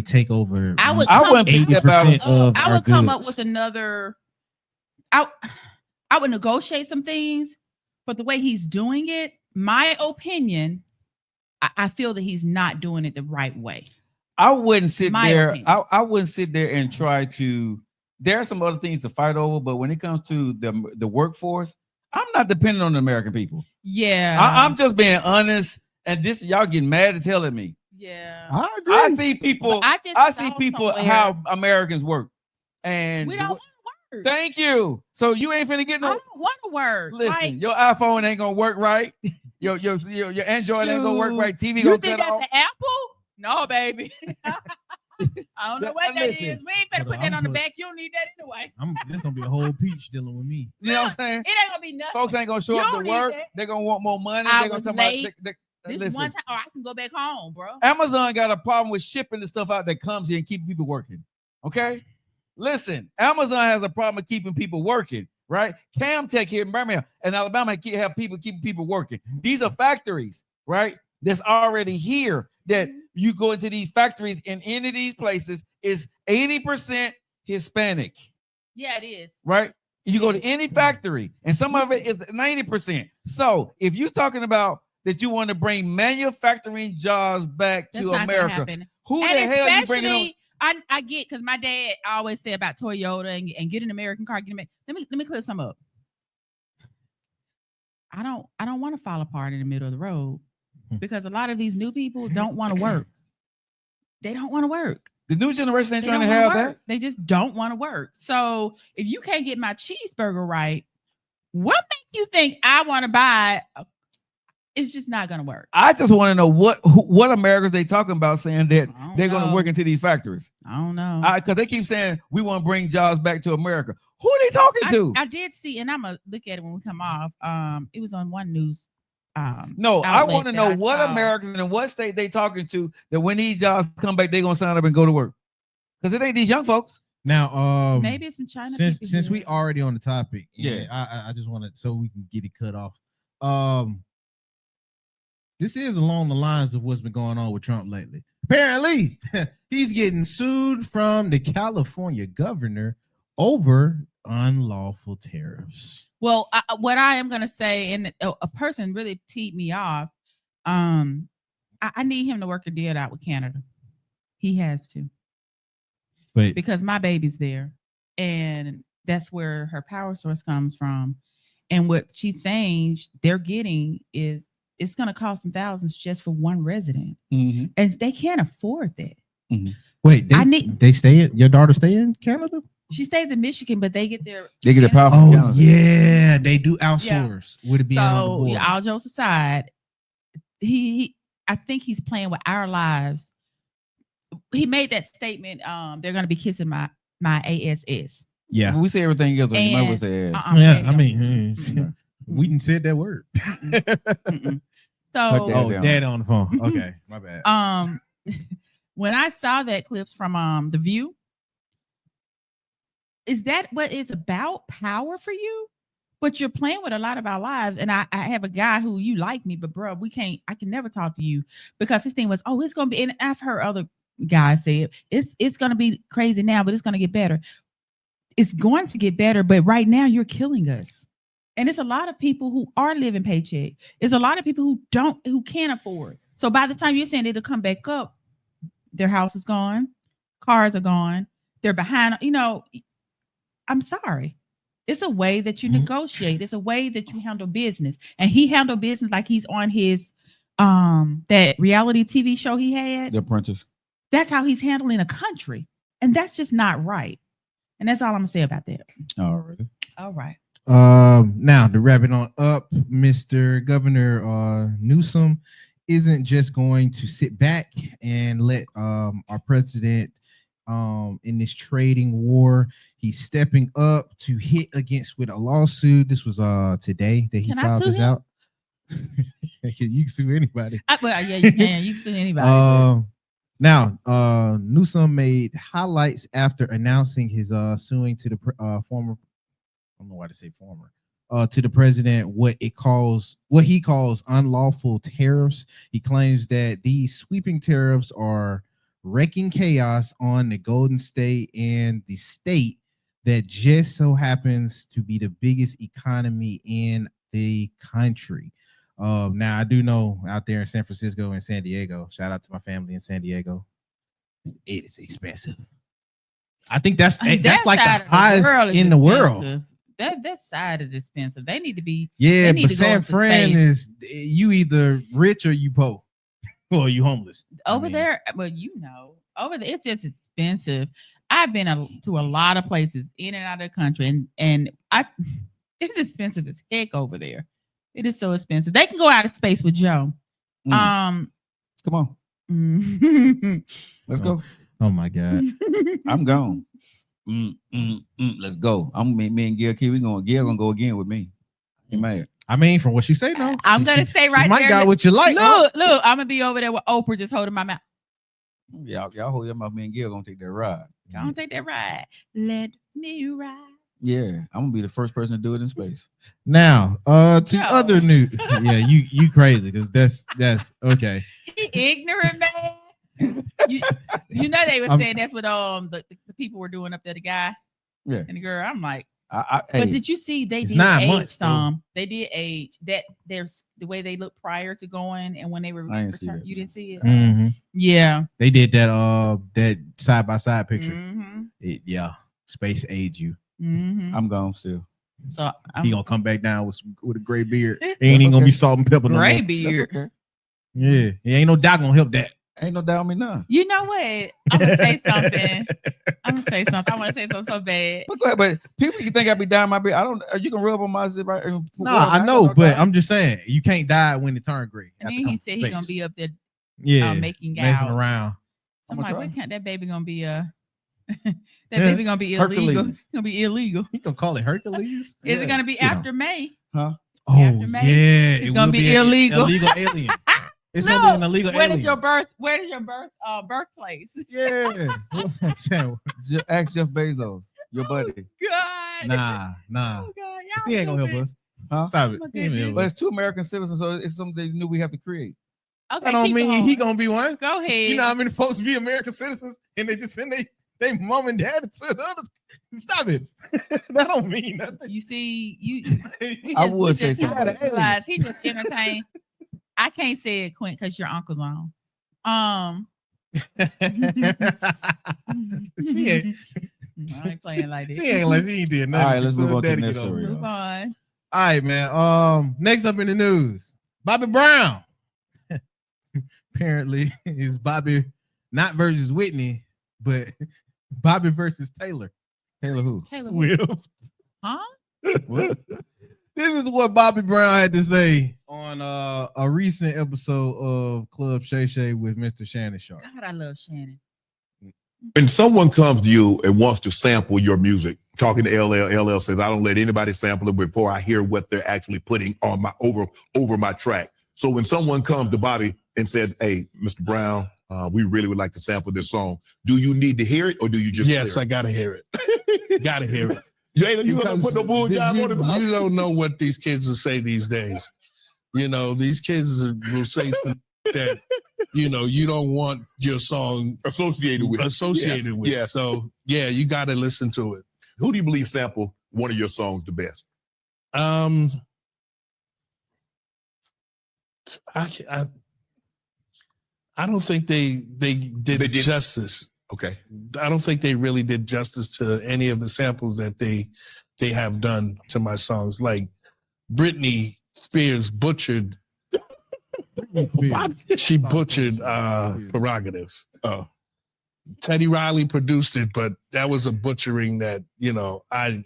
take over. I would. I come- wouldn't pick that battle. 80% of I our would come up goods. with another. I would negotiate some things, but the way he's doing it, my opinion, I feel that he's not doing it the right way. I wouldn't sit My there. opinion. I wouldn't sit there and try to. There are some other things to fight over, but when it comes to the workforce, I'm not dependent on the American people. Yeah, I'm just being honest, and this y'all getting mad as hell at me. yeah. I agree. I see people. But I just I see saw people somewhere- how Americans work, and We don't want to work. thank you. So you ain't finna get I no. don't want to work. Listen, Like, your iPhone ain't gonna work right. Your Android ain't gonna work shoot. right. TV you gonna think cut that's off. the Apple? No, baby. I don't know what that Listen. is. We ain't finna Hold put on, that I'm on the good. back. You don't need that anyway. There's gonna be a whole peach dealing with me. You know what I'm saying? It ain't gonna be nothing. Folks ain't gonna show You up don't to need work. that. They're gonna want more money. I They're gonna was talk about. late. This Listen, one time, or I can go back home, bro. Amazon got a problem with shipping the stuff out that comes here and keeping people working. Okay, listen, Amazon has a problem with keeping people working. Right? Camtech here in Birmingham and Alabama have people keeping people working. These are factories, right? That's already here. That you go into these factories in any of these places is 80% Hispanic, Yeah, it is. right? You go to any factory, and some of it is 90%. So if you're talking about that you want to bring manufacturing jobs back That's to not gonna America, happen. who the And hell you bringing on? especially, I get because my dad always said about Toyota and get an American car. Let me clear some up. I don't want to fall apart in the middle of the road because a lot of these new people don't want to work. They don't want to work. The new generation ain't They trying to don't have wanna that. work. They just don't want to work. So if you can't get my cheeseburger right, what makes you think I want to buy? It's just not gonna work. I just want to know what Americans they talking about saying that I don't they're going to know. work into these factories. I don't know. Because they keep saying we want to bring jobs back to America. Who are they talking to? I did see, and I'm gonna look at it when we come off. It was on one news. No, I outlet want to that know I what saw. Americans and what state they talking to that when these jobs come back, they're gonna sign up and go to work. Because it ain't these young folks. Now, Maybe it's some China. since people since here. we already on the topic, Yeah. I just want to so we can get it cut off. this is along the lines of what's been going on with Trump lately. Apparently, he's getting sued from the California governor over unlawful tariffs. Well, what I am going to say, and a person really teed me off. I need him to work a deal out with Canada. He has to. Wait, Because my baby's there, and that's where her power source comes from. And what she's saying they're getting is it's going to cost them thousands just for one resident, Mm-hmm. and they can't afford that. wait, they stay in your daughter stay in Canada? She stays in Michigan, but they get their They get the power from Oh Canada. yeah, they do outsource. Would it be on the So board? yeah, all jokes aside, he I think he's playing with our lives. He made that statement. They're going to be kissing my ASS. Yeah, We say everything else. You might as well And- say ass. yeah. there I you mean, Mhm. we didn't said that word. Mm-mm. Cut So that. Oh, down. dad on the phone. Okay, my bad. when I saw that clips from The View, is that what it's about? Power for you? But you're playing with a lot of our lives. And I have a guy who you like me, but bro, I can never talk to you because his thing was, oh, it's gonna be, and I've heard other guys say it's gonna be crazy now, but it's gonna get better. It's going to get better, but right now you're killing us. And it's a lot of people who are living paycheck. It's a lot of people who can't afford. So by the time you're saying it'll come back up, their house is gone, cars are gone, they're behind. I'm sorry. It's a way that you negotiate. It's a way that you handle business. And he handled business like he's on his that reality TV show he had. The Apprentice. That's how he's handling a country. And that's just not right. And that's all I'm gonna say about that. All right. All right. Now to wrap it on up, Mr. Governor Newsom isn't just going to sit back and let our president in this trading war. He's stepping up to hit against with a lawsuit. This was today that he Can I filed sue this him? out. You can sue anybody. Well, yeah, you can. You can sue anybody. Now, Newsom made highlights after announcing his suing to the former. I don't know why to say former. To the president, what he calls unlawful tariffs. He claims that these sweeping tariffs are wrecking chaos on the Golden State and the state that just so happens to be the biggest economy in the country. Now I do know out there in San Francisco and San Diego, shout out to my family in San Diego, it is expensive. I think that's like side the of highest world is in the world. expensive. That side is expensive. They need to be. Yeah, They need but to go San into Fran space. is you either rich or you poor or you homeless. Over I mean, there, well, over there, it's just expensive. I've been to a lot of places in and out of the country, and it's expensive as heck over there. It is so expensive. They can go out of space with Joe. Come on. Let's go. Oh my God. I'm gone. Let's go. Me and Gil Key. Gil gonna go again with me. You mad? I mean, from what she say, no. I'm She- gonna she- stay she right might there. got what you like. huh? Look, I'm gonna be over there with Oprah just holding my mouth. Y'all hold your mouth. Me and Gil gonna take that ride. Go on, take that ride. Let me ride. Yeah, I'm gonna be the first person to do it in space. Now, to No. other news. Yeah, you crazy because that's okay. Ignorant man. You know they were I'm- saying that's what the people were doing up there, the guy Yeah. and the girl. I'm like, But but did you see they It's did 9 age months, though. some? They did age that there's the way they looked prior to going and when they were I didn't see returned. that, You no. didn't see it? Mhm. Yeah. They did that side by side picture. Mhm. Yeah, space age you. Mhm. I'm gone still. So He gonna come back down with a gray beard. He ain't even gonna be salt and pepper no gray more. beard. That's okay. Yeah, he ain't no doc gonna help that. Ain't no doubt in me now. You know what? I'm gonna say something. I want to say something so bad. But go ahead. But people, you think I be dying my beard? I don't. You can rub on my zip right. No, I know, but I'm just saying you can't die when it turn gray. And Have to then he come said from he's gonna space. be up there yeah making messing out. around. I'm I'ma like, try. what kind that baby gonna be that Yeah. baby gonna be illegal. Hercules. It's gonna be illegal. You gonna call it Hercules? Is it gonna be You know. after May? Oh After May, yeah, it's it gonna will be an illegal. illegal alien. It's gonna be an illegal Where alien. is your birthplace? Yeah. Ask Jeff Bezos, your buddy. God. nah. Oh God. Y'all He ain't gonna help stupid. us. Huh? Stop it. Oh, my He ain't gonna help goodness. But us. it's 2 American citizens, so it's something they knew we have to create. Okay, That don't keep mean going. he gonna be one. Go ahead. You know how many folks be American citizens and they just send they mom and dad to the others. Stop it. That don't mean nothing. You see, you. I would say just something. realized he just entertained. I can't say it, Quint, because your uncle's on. She ain't. I ain't playing like this. She ain't like she ain't did nothing. All right, let's So move on to the daddy next get over story. it. Move on. All right, man. Next up in the news, Bobby Brown. Apparently, is Bobby not versus Whitney, but Bobby versus Taylor. Taylor who? Taylor, Swift. huh? What? This is what Bobby Brown had to say on a recent episode of Club Shay Shay with Mr. Shannon Sharp. God, I love Shannon. When someone comes to you and wants to sample your music, talking to LL says, I don't let anybody sample it before I hear what they're actually putting on my over my track. So when someone comes to Bobby and said, hey, Mr. Brown, we really would like to sample this song, do you need to hear it or do you just Yes, I gotta hear it. Gotta hear it. You gonna put no bull job on it? You don't know what these kids will say these days. You know, these kids will say that, you know, you don't want your song associated with. Yes. So yeah, you gotta listen to it. Who do you believe sample one of your songs the best? I don't think they did justice. Okay. I don't think they really did justice to any of the samples that they have done to my songs. Like Britney Spears butchered. She butchered Prerogative. Oh. Teddy Riley produced it, but that was a butchering that, you know, I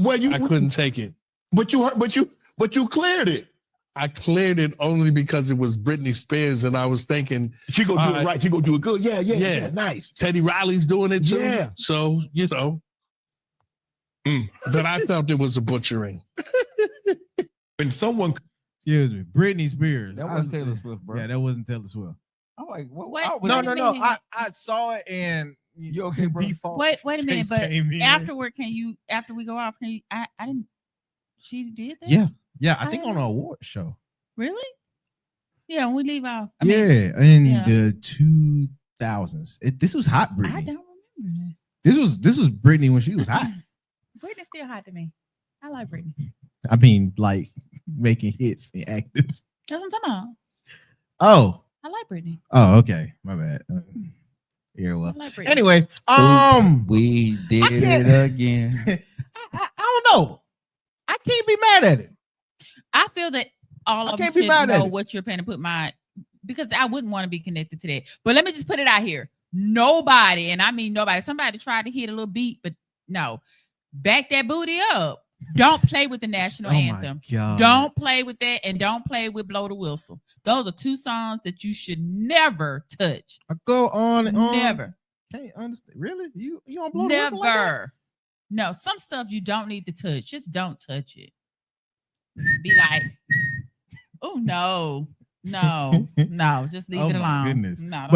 couldn't take it. But you cleared it. I cleared it only because it was Britney Spears, and I was thinking she gonna do it right. She gonna do it good. Yeah. Nice. Teddy Riley's doing it too. Yeah. So, you know. But I felt it was a butchering. When someone, excuse me, Britney Spears. That wasn't Taylor Swift, bro. Yeah, that wasn't Taylor Swift. I'm like, what? What? No. minute. I saw it and You okay, bro? default. Wait a minute, face but came in. afterward, after we go off, can you? I didn't. She did that. Yeah, I think on an award show. Really? Yeah, when we leave off. In the 2000s. This was hot, I Britney. don't remember This was Britney when she was hot. that. Britney's still hot to me. I like Britney. I mean, like making hits and active. That's what I'm talking about. Oh, I like Britney. oh, okay, my bad. Yeah, well. I like Britney. Anyway, We did I can't- it again. I don't know. I can't be mad at it. I feel that all I of them can't be should mad at know it. what you're paying to put because I wouldn't want to be connected to that. But let me just put it out here. Nobody, and I mean nobody, somebody tried to hit a little beat, but no. Back that booty up. Don't play with the national anthem. God. Don't play with that, and don't play with Blow the Whistle. Those are two songs that you should never touch. I go on and on. Never. Can't understand. Really? You don't blow the whistle like that? Never. No, some stuff you don't need to touch. Just don't touch it. Be like, oh no, just leave Oh it my alone. goodness. No,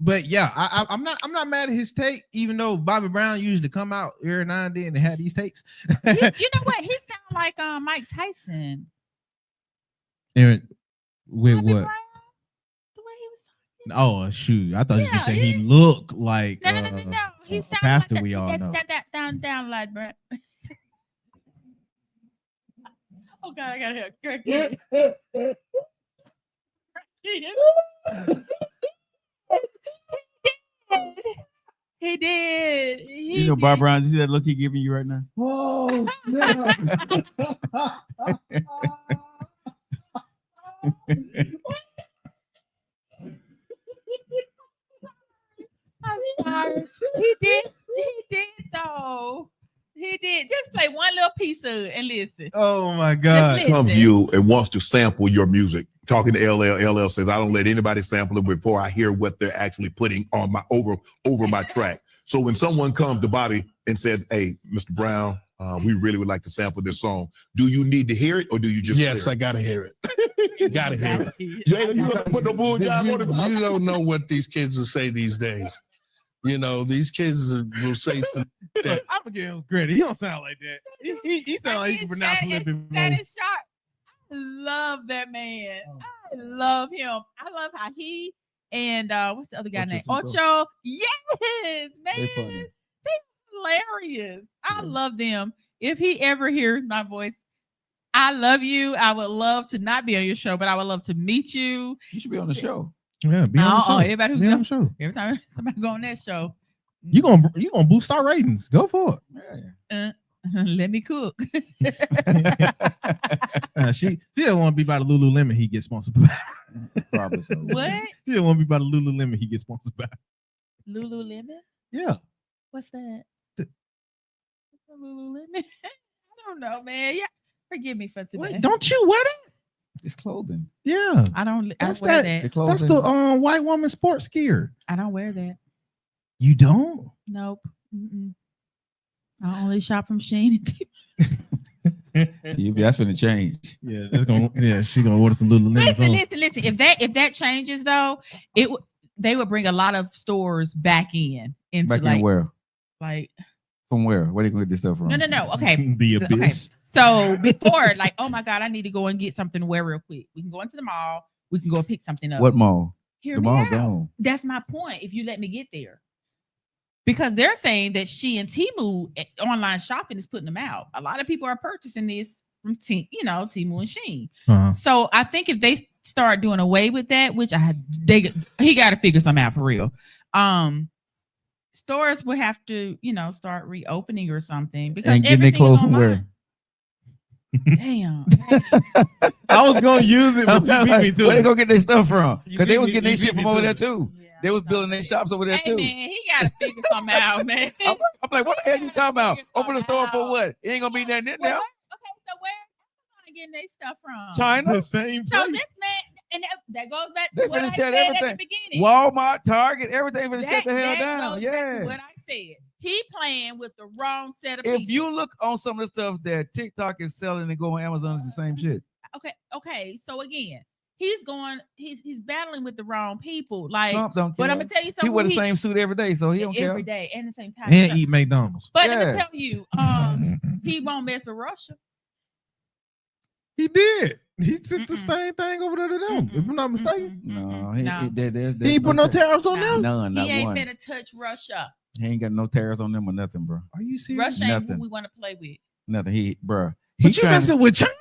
But yeah, I'm not mad at his take, even though Bobby Brown usually come out every now and then and have these takes. you know what? He sounds like Mike Tyson. And with Bobby what? Brown, the way he was talking. Oh shoot! I thought you Yeah, said he looked like No. He a sounds pastor like we all know. down like Brad. Oh God, I gotta help. He did. You know, Bob Brown, you see that look he giving you right now? Oh, I'm sorry. He did though. He did. Just play one little piece of it and listen. oh my God! Just comes to listen. you and wants to sample your music, talking to LL says, I don't let anybody sample it before I hear what they're actually putting on my over my track. So when someone comes to Bobby and said, hey, Mr. Brown, we really would like to sample this song, do you need to hear it or do you just Yes, clear I gotta hear it. Gotta hear it. you gonna put no bull job on it? You don't know what these kids will say these days. You know, these kids will say something that I'm gonna give him credit. He don't sound like that. He sound like he can pronounce a little bit more. Shannon Sharp. I love that man. I love him. I love how he and what's the other guy Ocho name? Cinco. Ocho. Yes, man. They funny. Hilarious. I Yeah. love them. If he ever hears my voice, I love you. I would love to not be on your show, but I would love to meet you. You should be on the show. Yeah, be on the show. Everybody who Be on go, the show. every time somebody go on that show, You gonna boost our ratings. Go for Yeah. let me cook. it. She don't want to be by the Lululemon he gets sponsored by. Probably so. What? She don't want to be by the Lululemon he gets sponsored by. Lululemon? Yeah. What's that? The- Lululemon? I don't know, man. Yeah, forgive me for today. Wait, don't you wear that? It's clothing. Yeah. I don't. I That's wear that- The that. clothing. That's the white woman sports gear. I don't wear that. You don't? Nope. Mm-mm. I only shop from Shein and Temu. That's gonna change. Yeah, that's gonna she gonna order some Lululemon. Listen. If that changes though, they would bring a lot of stores back into Back like in where? like From where? Where they gonna get this stuff from? no. Okay. The abyss. So before, like, oh my God, I need to go and get something to wear real quick. We can go into the mall. We can go pick something up. What mall? Hear The me mall out. gone. That's my point. If you let me get there, because they're saying that she and Temu online shopping is putting them out. A lot of people are purchasing this from Temu and Shein. Uh-huh. So I think if they start doing away with that, which he got to figure something out for real. Stores will have to, start reopening or something because And getting their everything is clothes from online. where? Damn. I was gonna use it, but you beat me to Where they it. go get their stuff from? You Because they beat was me- getting their you shit beat me from over to there it. too. Yeah, They was stop building their it. shops over there Hey too. man, he got to figure something out, man. I'm like, what the hell you talking about? Figure Open the something store for out. what? It ain't gonna be nothing in there. Okay, so where Amazon getting their stuff from? China, The same So place. this man, and that goes back They to what I finna said shut at everything. the beginning. Walmart, Target, everything for to shut That the hell goes down. back to Yeah. what I said. He playing with the wrong set of If people. you look on some of the stuff that TikTok is selling and go on Amazon, it's the same shit. Okay. So again, he's battling with the wrong people. Like, Trump don't care. but I'm gonna tell you He something. wear the same suit every day, so he don't care. every day and the same time. And eat McDonald's. But let Yeah. me tell you, he won't mess with Russia. He did. He sent the Mm-mm. same thing over there to them, if I'm not mistaken. No, No. He ain't put no tariffs on No. them. None, He not ain't one. finna touch Russia. He ain't got no tariffs on them or nothing, bro. Are you serious? Russia ain't who Nothing. we want to play with. Nothing. Bro. But you messing with China?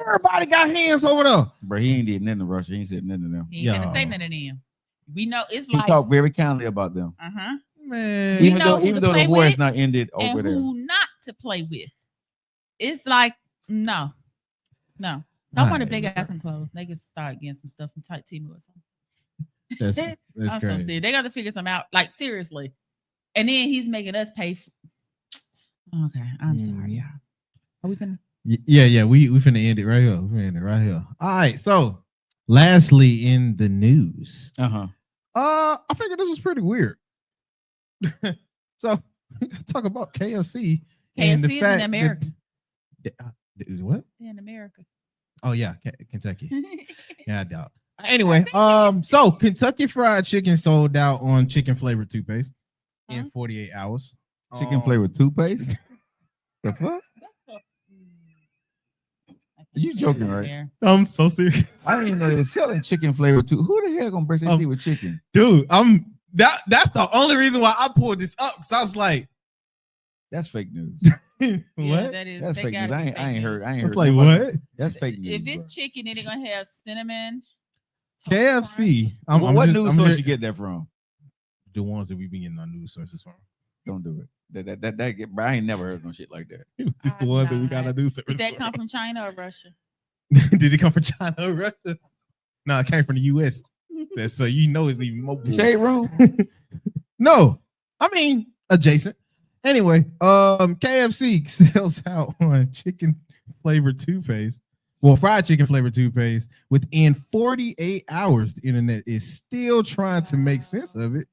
Everybody got hands over there. Bro, he ain't did nothing to Russia. He ain't said nothing to them. He ain't finna say Yo. none of them. We know it's He like talked very kindly about them. Man. We Even know though who even to though the play war is with not ended over and there. who not to play with. It's like no. I wonder if they got some clothes. They could start getting some stuff from Tight Temu or something. That's Or something. crazy. They got to figure something out. Like seriously. And then he's making us pay. Okay, I'm sorry, y'all. Are we gonna? Yeah. We finna end it right here. We finna end it right here. All right. So, lastly, in the news, Uh-huh. I figured this was pretty weird. So, we gotta talk about KFC and the KFC is fact in America. what? In America. Oh yeah, Kentucky. Yeah, I doubt. Anyway, so Kentucky Fried Chicken sold out on chicken flavored toothpaste in 48 hours. Chicken flavored toothpaste? The fuck? You joking, right? I'm so serious, I didn't even know they were selling chicken flavored tooth. Who the hell gonna brush their teeth with chicken? dude. That's the only reason why I pulled this up. Cause I was like, That's fake news. Yeah, what? that is. That's they fake news. gotta I be ain't fake heard. news. I ain't It's heard. like nobody- what? That's fake news. If bro. it's chicken, then they're gonna have cinnamon. KFC. What news source just- you get that from? The ones that we be getting our news sources from. Don't do it. That get. Bro, I ain't never heard no shit like that. It's the ones that we got our news sources Did that from. come from China or Russia? Did it come from China or Russia? No, it came from the US. So you know it's even more. bull. Shade room. No, I mean adjacent. Anyway, KFC sells out on chicken flavored toothpaste. Well, fried chicken flavored toothpaste within 48 hours. The internet is still trying to make sense of it,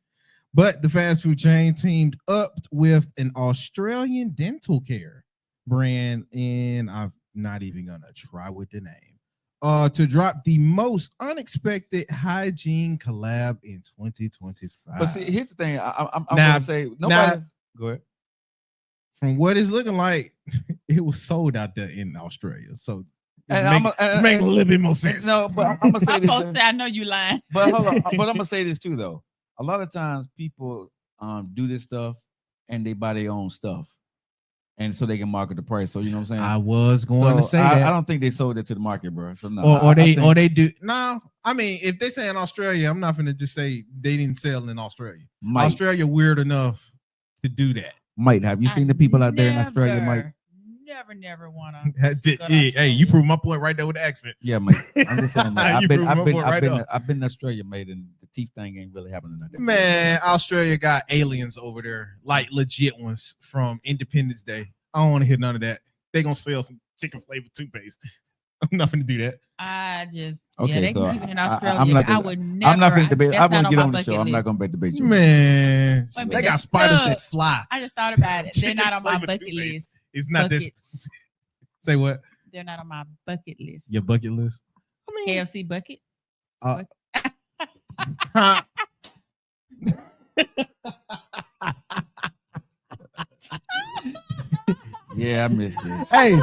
but the fast food chain teamed up with an Australian dental care brand, and I'm not even gonna try with the name. To drop the most unexpected hygiene collab in 2025. But see, here's the thing. I'm Now- gonna say nobody. Go ahead. From what it's looking like, it was sold out there in Australia. So And make a little bit more sense. No, but I'm gonna say I'm this. supposed to say, I know you lying. But hold on. But I'm gonna say this too, though. A lot of times people do this stuff and they buy their own stuff, and so they can market the price. So you know what I'm saying? I was going to So say that. I don't think they sold it to the market, bro. So no. or I they think- or they do. No, I mean, if they say in Australia, I'm not gonna just say they didn't sell in Australia. Mike, Australia weird enough to do that. Mike, have you seen the people out there in Australia, Mike? Never wanna. Hey, you prove my point right there with the accent. Yeah, Mike. I'm just saying. That. You proved my point right there. I've been to Australia, mate, and the teeth thing ain't really happening like that. Man, Australia got aliens over there, like legit ones from Independence Day. I don't want to hear none of that. They gonna sell some chicken flavored toothpaste. I'm not gonna do that. I just Okay, they so can keep it in I'm Australia. not I gonna- would never. I'm not going to debate. that's I'm going not to get on on my the show. bucket I'm not list. going to debate you. Man, Wait a minute, they got that's spiders good. that fly. I just thought about it. They're Chicken not on my flavored bucket toothpaste. list. It's not this. Buckets. Say what? They're not on my bucket list. Your bucket list. I mean, KFC bucket. Yeah, I missed this. hey.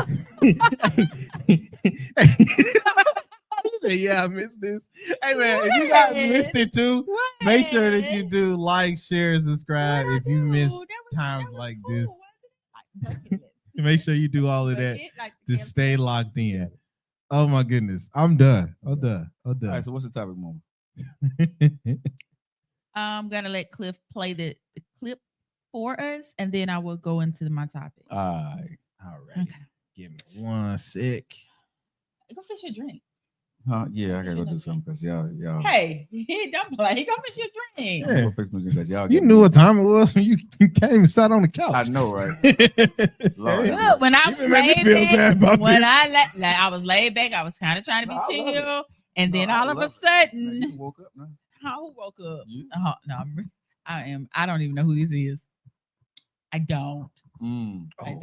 You say, yeah, I missed this. Hey man, if you guys missed it too, make sure that you do like, share, subscribe. If you missed times like this, make sure you do all of that to stay locked in. Oh my goodness, I'm done. I'm done. All right, so what's the topic, Mom? I'm gonna let Cliff play the clip for us, and then I will go into my topic. All right. Okay. Give me 1 sec. Go fish your drink. Yeah, I gotta go do something because y'all. Hey, don't play. Go fish your drink. Yeah. I'm gonna fix my drink 'cause y'all You get knew me. what time it was when you came and sat on the couch. I know, right? Lord. Hey, Look, when I you was didn't make me laid feel back, bad about when this. I was laid back, I was kind of trying to be No, I love it. chill, and No, then I all of a love it. sudden, You woke up now. who woke up? You? No, I am. I don't even know who this is. I don't. Mm. I don't.